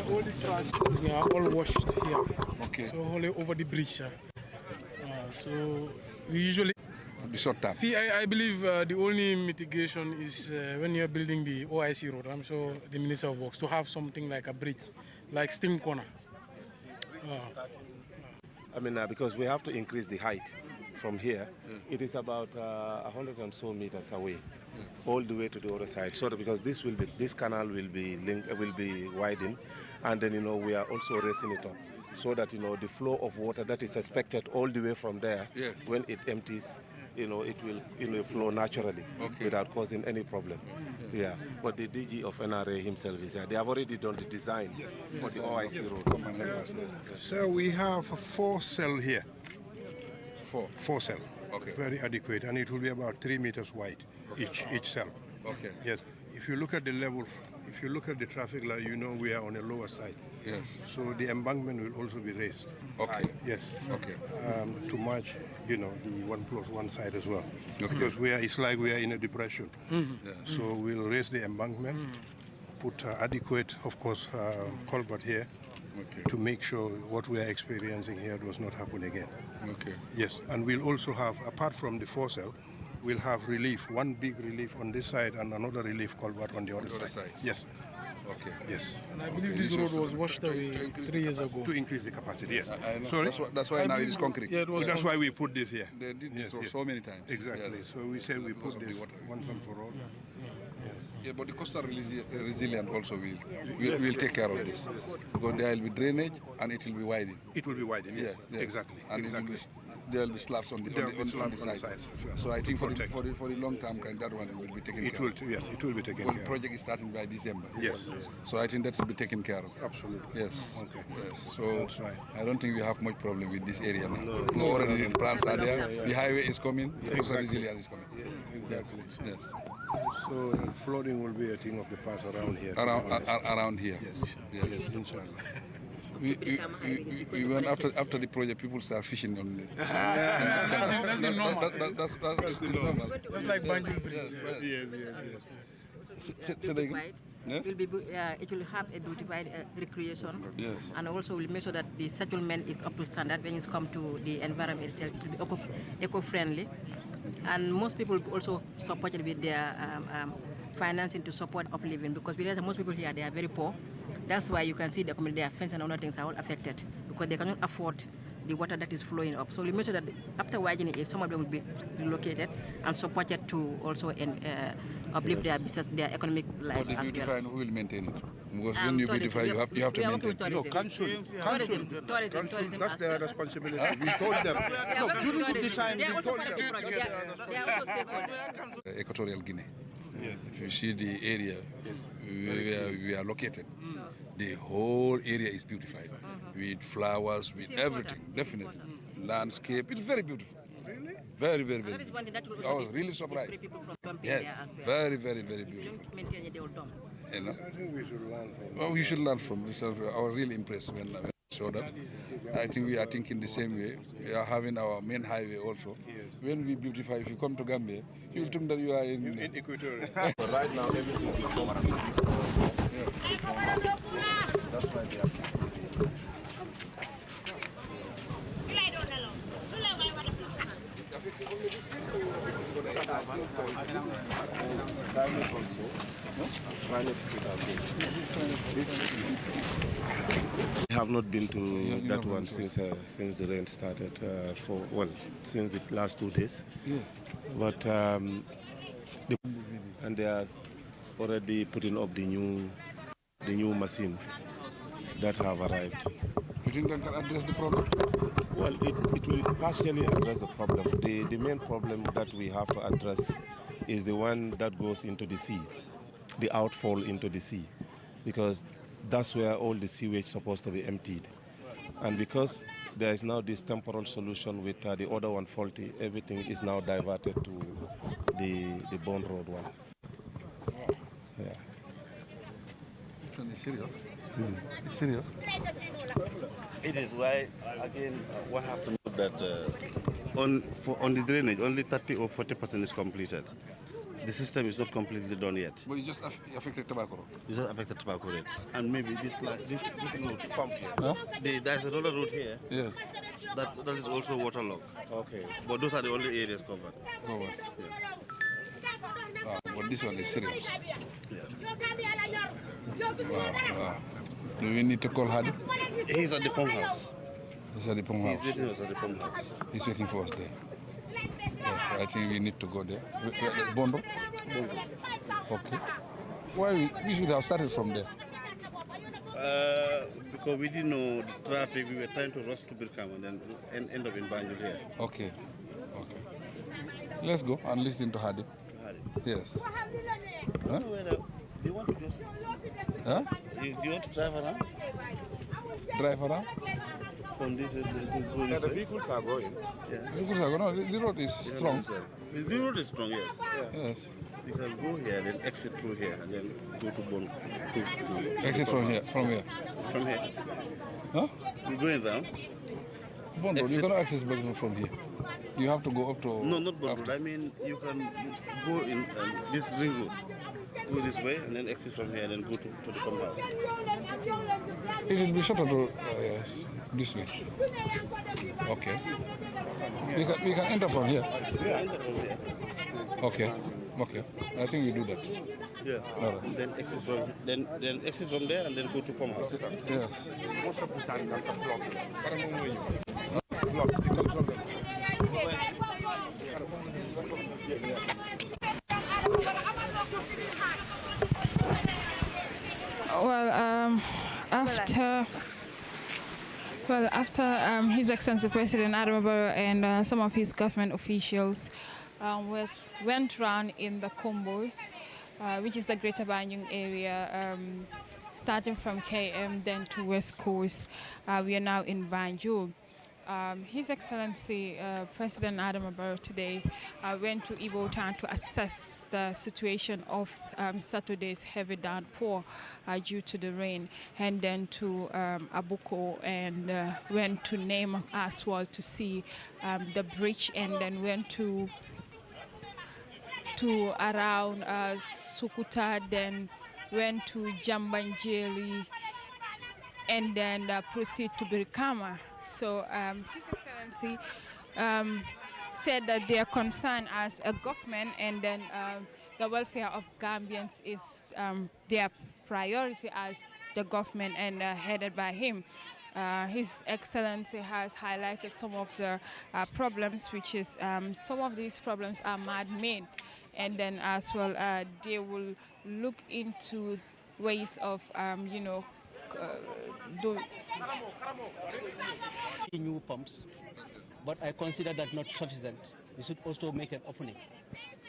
All the trash is all washed here. Okay. So only over the bridge. So we usually. The short term. I believe the only mitigation is when you're building the OIC road. I'm sure the Minister of Works to have something like a bridge, like Sting Corner. I mean, because we have to increase the height from here. It is about 100 and so meters away, all the way to the other side. So that because this canal will be widened, and then we are also raising it up, so that the flow of water that is expected all the way from there, when it empties, it will flow naturally without causing any problem. Yeah, but the DG of NRA himself is here. They have already done the design for the OIC road. So we have 4 cells here. 4 cells. Okay. Very adequate, and it will be about 3 meters wide each cell. Okay. Yes. If you look at the level, if you look at the traffic light, we are on the lower side. Yes. So the embankment will also be raised. Okay. Yes. Okay. To match, the 1+1 side as well. Okay. Because it's like we are in a depression. Yeah. So we'll raise the embankment, put adequate, of course, culvert here, to make sure what we are experiencing here does not happen again. Okay. Yes, and we'll also have, apart from the 4 cell, we'll have relief, one big relief on this side and another relief culvert on the other side. Yes. Okay. Yes. And I believe this road was washed away 3 years ago. To increase the capacity, yes. I know. Sorry? That's why now it is concrete. Yeah, it was That's why we put this here. They did this so many times. Exactly. Yes. So we said we Because put of the this water. once and for all. Yeah, but the coastal resilient also will take care of this. Because there will be drainage and it will be widened. It will be widened, yes. Exactly. And there will be slabs on the side. So I think for the long term, that one will be taken care of. Yes, it will be taken The care of. project is starting by December. Yes. So I think that will be taken care of. Absolutely. Yes. Okay. Yes. So That's right. I don't think we have much problem with this area now. Already the plants are there. The highway is coming. The coastal resilience is coming. Yes, exactly. Yes. So flooding will be a thing of the past around here. Around here. Yes, inshallah. We went after the project, people start fishing on it. That's the normal. That's the normal. That's like Banjul Bridge. It will have a beautified recreation, yes. And also will make sure that the settlement is up to standard when it's come to the environment itself. It will be eco-friendly, and most people also support it with their financing to support upliving, because we realize that most people here, they are very poor. That's why you can see the community, their fence and other things are all affected because they cannot afford the water that is flowing up. So we make sure that after widening it, some of them will be relocated and supported to also uplift their business, their economic lives But the as beautify, well. who will maintain it? Because when you beautify, you have to maintain it. No, council. Tourism That's their responsibility. We told them. No, during the design, we told them. They are also stakeholders. Equatorial Guinea. Yes. If you see the area where we are located, the whole area is beautified with flowers, with everything, definitely. Landscape, it's very beautiful. Really? Very, very, very beautiful. I was really surprised. Yes, very, very, very beautiful. I think we should learn from Well, we should learn from. I was really impressed when So that I think we are thinking the same way. We are having our main highway also. When we beautify, if you come to Gambia, you will think that you are in Equatorial. But right now, everything is covered. That's why they are fixing I have not been to that one since the rain started, since the last 2 days. Yeah. But and they are already putting up the new machine that have arrived. You think that can address the problem? Well, it will partially address the problem. The main problem that we have to address is the one that goes into the sea, the outfall into the sea, because that's where all the sewage is supposed to be emptied. And because there is now this temporal solution with the other one faulty, everything is now diverted to the Bond Road one. Yeah. It's serious. It's serious. It is why, again, one have to note that on the drainage, only 30 or 40% is completed. The system is not completely done yet. But you just affected tobacco. You just affected tobacco rate. And maybe this road, pump here. Huh? There's another road here. Yes. That is also waterlogged. Okay. But those are the only areas covered. Covered. Yeah. But this one is serious. Yeah. Wow. Do we need to call Hadi? He's at the pump house. He's at the pump house. He's waiting us at the pump house. He's waiting for us there. Yes, I think we need to go there. Bondo? Bondo. Okay. Why we should have started from there? Because we didn't know the traffic. We were trying to rush to Birkam and then end up in Banjul here. Okay. Okay. Let's go and listen to Hadi. Yes. Huh? Do you want to just... Huh? Do you want to drive around? Drive around? From this way, The vehicles are going. Yeah. Vehicles are going. No, the road is strong. The road is strong, yes. Yeah. Yes. You can go here, then exit through here, and then go to Bon. Exit from here. From here. From here. Huh? We're going down. Bond Road. You cannot access Blackstone from here. You have to go up to. No, not Bon Road. I mean, you can go in this ring road. Go this way, and then exit from here, and then go to the pump house. It will be shorter to yes, this way. Okay. We can enter from here. Yeah, enter from here. Okay. Okay. I think we do that. Yeah. Right. Then exit from there, and then go to pump house. Yes. Most of the time, that's a block. Well, after His Excellency President Adam Barrow and some of his government officials went round in the combos, which is the Greater Banjul area, starting from KM then to West Coast. We are now in Banjul. His Excellency President Adam Barrow today went to Ibo Town to assess the situation of Saturday's heavy downpour due to the rain, and then to Abuko, and went to Name as well to see the bridge, and then went to around Sukuta, then went to Jambanjeli, and then proceed to Birkama. So His Excellency said that they are concerned as a government, and then the welfare of Gambians is their priority as the government, and headed by him. His Excellency has highlighted some of the problems, which is some of these problems are man-made, and then as well they will look into ways of new pumps, but I consider that not sufficient. We should also make an opening.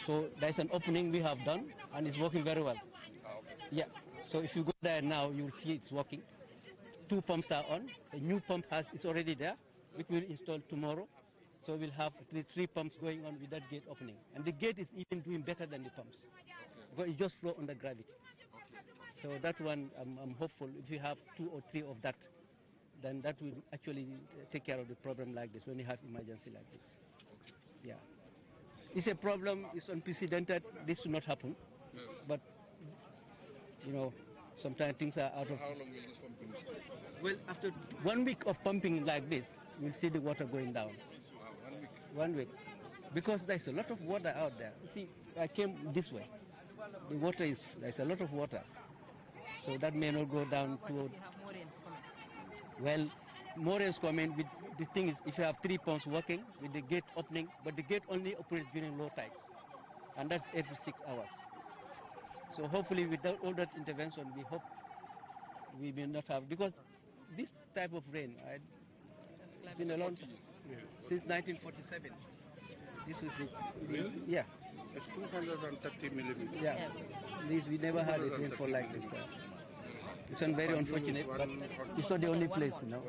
So there's an opening we have done, and it's working very well. Yeah. So if you go there now, you will see it's working. 2 pumps are on. A new pump is already there, which we'll install tomorrow. So we'll have 3 pumps going on with that gate opening, and the gate is even doing better than the pumps because it just flow under gravity. So that one, I'm hopeful if we have 2 or 3 of that, then that will actually take care of the problem like this when you have emergency like this. Yeah. It's a problem, it's unprecedented, this should not happen. Yes. But, you know, sometimes things are out of... How long will this pumping take? Well, after 1 week of pumping like this, you'll see the water going down. Wow, 1 week? 1 week. Because there's a lot of water out there. See, I came this way. The water there's a lot of water. So that may not go down to... Well, more rains coming. The thing is, if you have 3 pumps working with the gate opening, but the gate only operates during low tides. And that's every 6 hours. So hopefully without all that intervention, we hope we will not have, because this type of rain, it's been a long time, since 1947. This was Really? Yeah. It's 230 millimeters. Yeah. Yes. We never had a rainfall like this. It's very unfortunate, but it's not the only place, you know.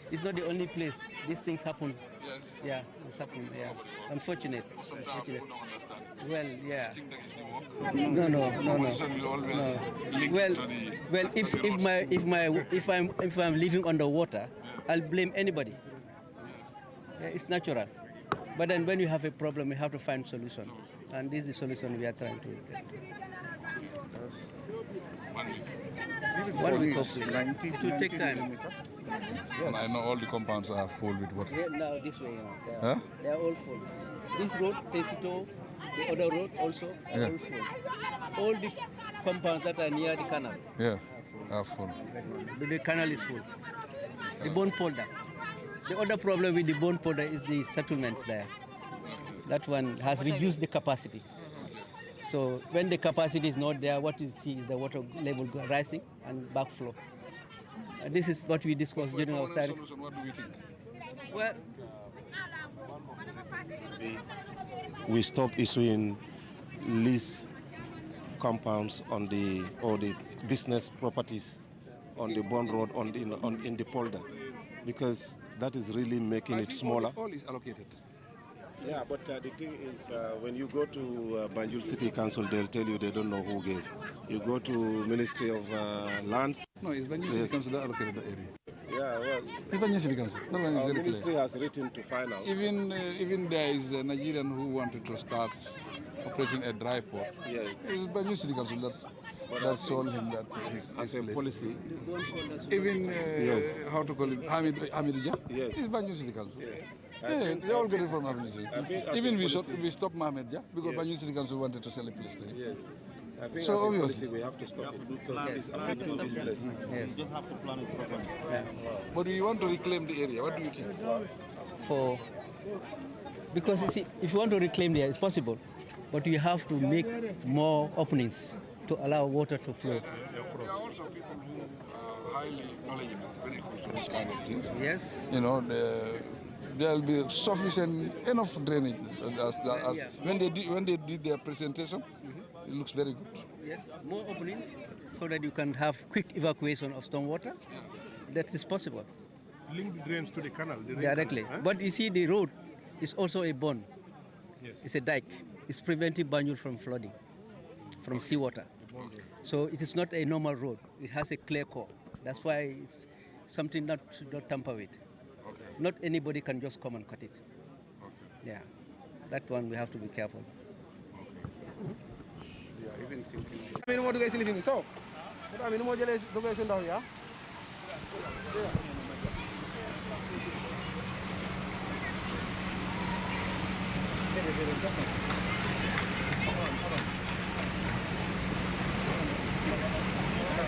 It's not the only place. These things happen. Yes. Yeah, it's happened. Yeah, unfortunate. Sometimes people don't understand. Well, yeah. I think that is the work. No. Opposition will always link Well, to the... well, if I'm living underwater, I'll blame anybody. Yeah, it's natural. But then when you have a problem, you have to find solution, and this is the solution we are trying to get. 1 week. 1 week, hopefully. It will take time. And I know all the compounds are full with water. Yeah, now this way, Huh? they are all full. This road, Tesito, the other road also are all full. All the compounds that are near the canal. Yes, are full. The canal is full. The bone polder. The other problem with the bone polder is the settlements there. That one has reduced the capacity. So when the capacity is not there, what you see is the water level rising and backflow. This is what we discussed during our study. What do we think? Well, we stop issuing lease compounds on the business properties on the Bond Road in the polder, because that is really making it smaller. All is allocated. Yeah, but the thing is, when you go to Banjul City Council, they'll tell you they don't know who gave. You go to Ministry of Lands. No, it's Banjul City Council that allocated the area. Yeah, well, it's Banjul City Council. No one is our very ministry clear. has written to find out. Even there is a Nigerian who wanted to start operating a dry port. Yes. It's Banjul City Council that told him that as a policy. Even yes. How to call it, Hamidija? Yes. It's Banjul City Council. Yes. Yeah, they all get it from Banjul City. Even we stopped Mohammed because Yes. Banjul City Council wanted to sell a place to him. Yes. I think So as a obviously policy we have to stop it because it's affecting this place. Yes. You just have to plan it properly. Yeah. But we want to reclaim the area. What do you think? Because you see, if you want to reclaim the area, it's possible, but you have to make more openings to allow water to flow. There are also people who are highly knowledgeable, very close to this kind of things. Yes. You know, there will be enough drainage. When they did their presentation, it looks very good. Yes, more openings so that you can have quick evacuation of stormwater. That is possible. Link the drains to the canal. Directly. Huh? But you see, the road is also a bond. Yes. It's a dike. It's preventing Banjul from flooding, from seawater. So it is not a normal road. It has a clear core. That's why it's something not tamper with. Okay. Not anybody can just come and cut it. Okay. Yeah, that one we have to be careful. Yeah, even thinking. I mean, what do you guys live in? So, I mean, what do you guys in down here?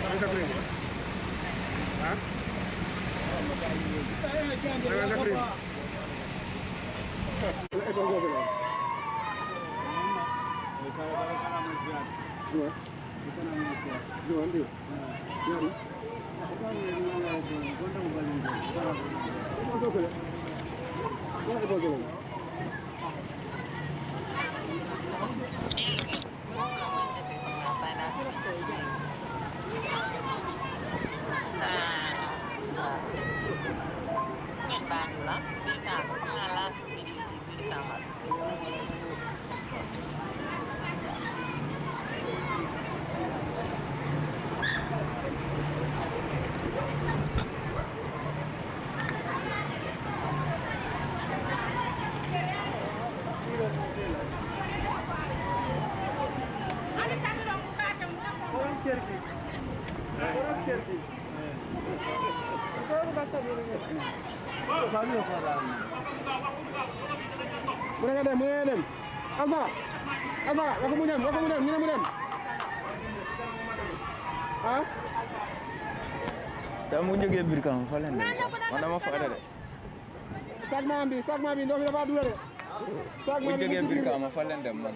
Where's the frame? Huh? Where's the frame? Muna dem. Alpha, wako mu dem, ñu ne mu dem. Ah? Dama jógee biir kam fa leen dem sax man dama fa de. Sagma bi ndox mi dafa dugal de. Bu jógee biir kam fa leen dem man.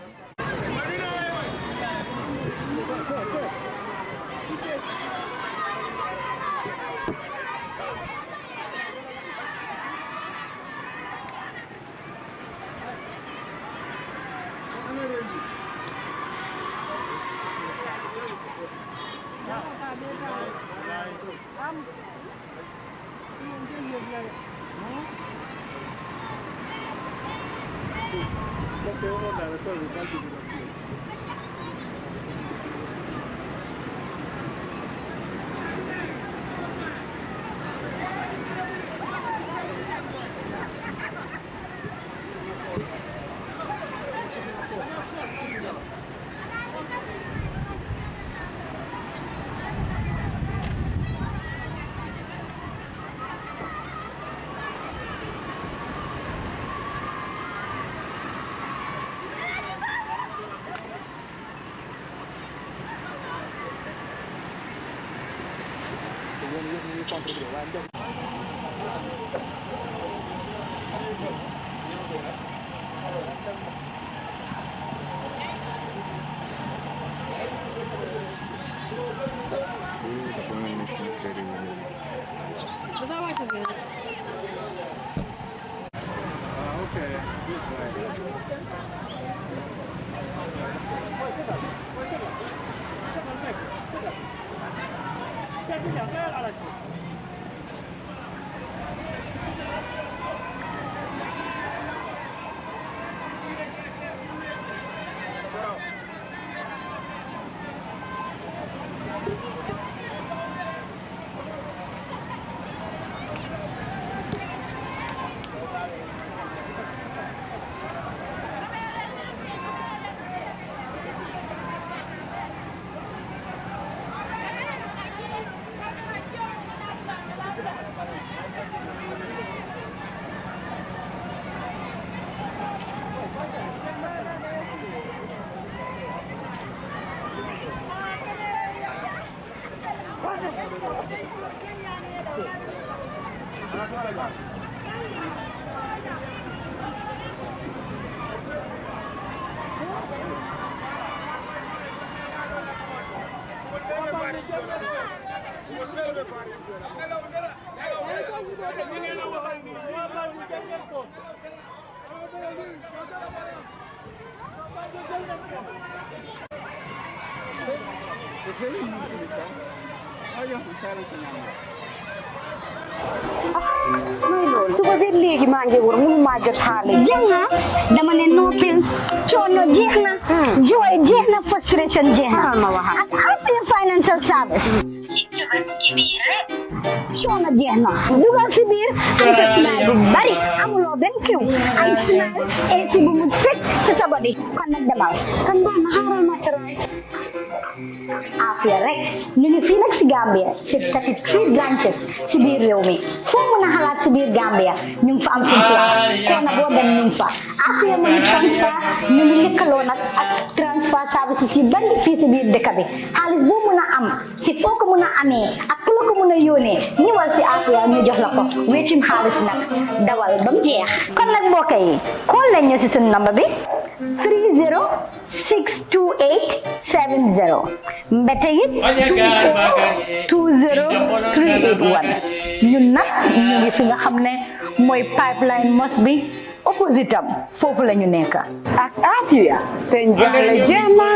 suba ba léegi maa ngi wër mënu maa jot xaalis. jeex na dama ne noppil coono jeex na. jooy jeex na frustration jeex na. ak Outfall financial service. coono jeex na. dugal si biir am sa smile bu bari amuloo benn kiw ay smile AC bu mu sëkk si sa body kon nag demal kan baax na xaaral ma tëral Outfall rek ñu ngi fii nag si Gambia si 33 branches si biir réew mi foo mën a xalaat si biir Gambia ñu ngi fa am suñu place koo na boo dem ñu ngi fa Outfall money transfer ñu ngi lëkkaloo nag ak transfer services yu bari fii si biir dëkk bi xaalis boo mën a am si foo ko mën a amee ak ku la ko mën a yónnee ñëwal si Outfall ñu jox la ko weccum xaalis nag dawal ba mu jeex kon nag mbokk yi call leen ñu si suñu number bi 3062870 mbete it 2420381 ñun nag ñu ngi fi nga xam ne mooy pipeline mos bi opposite am foofu la ñu nekk ak Outfall seen jaaxle jeema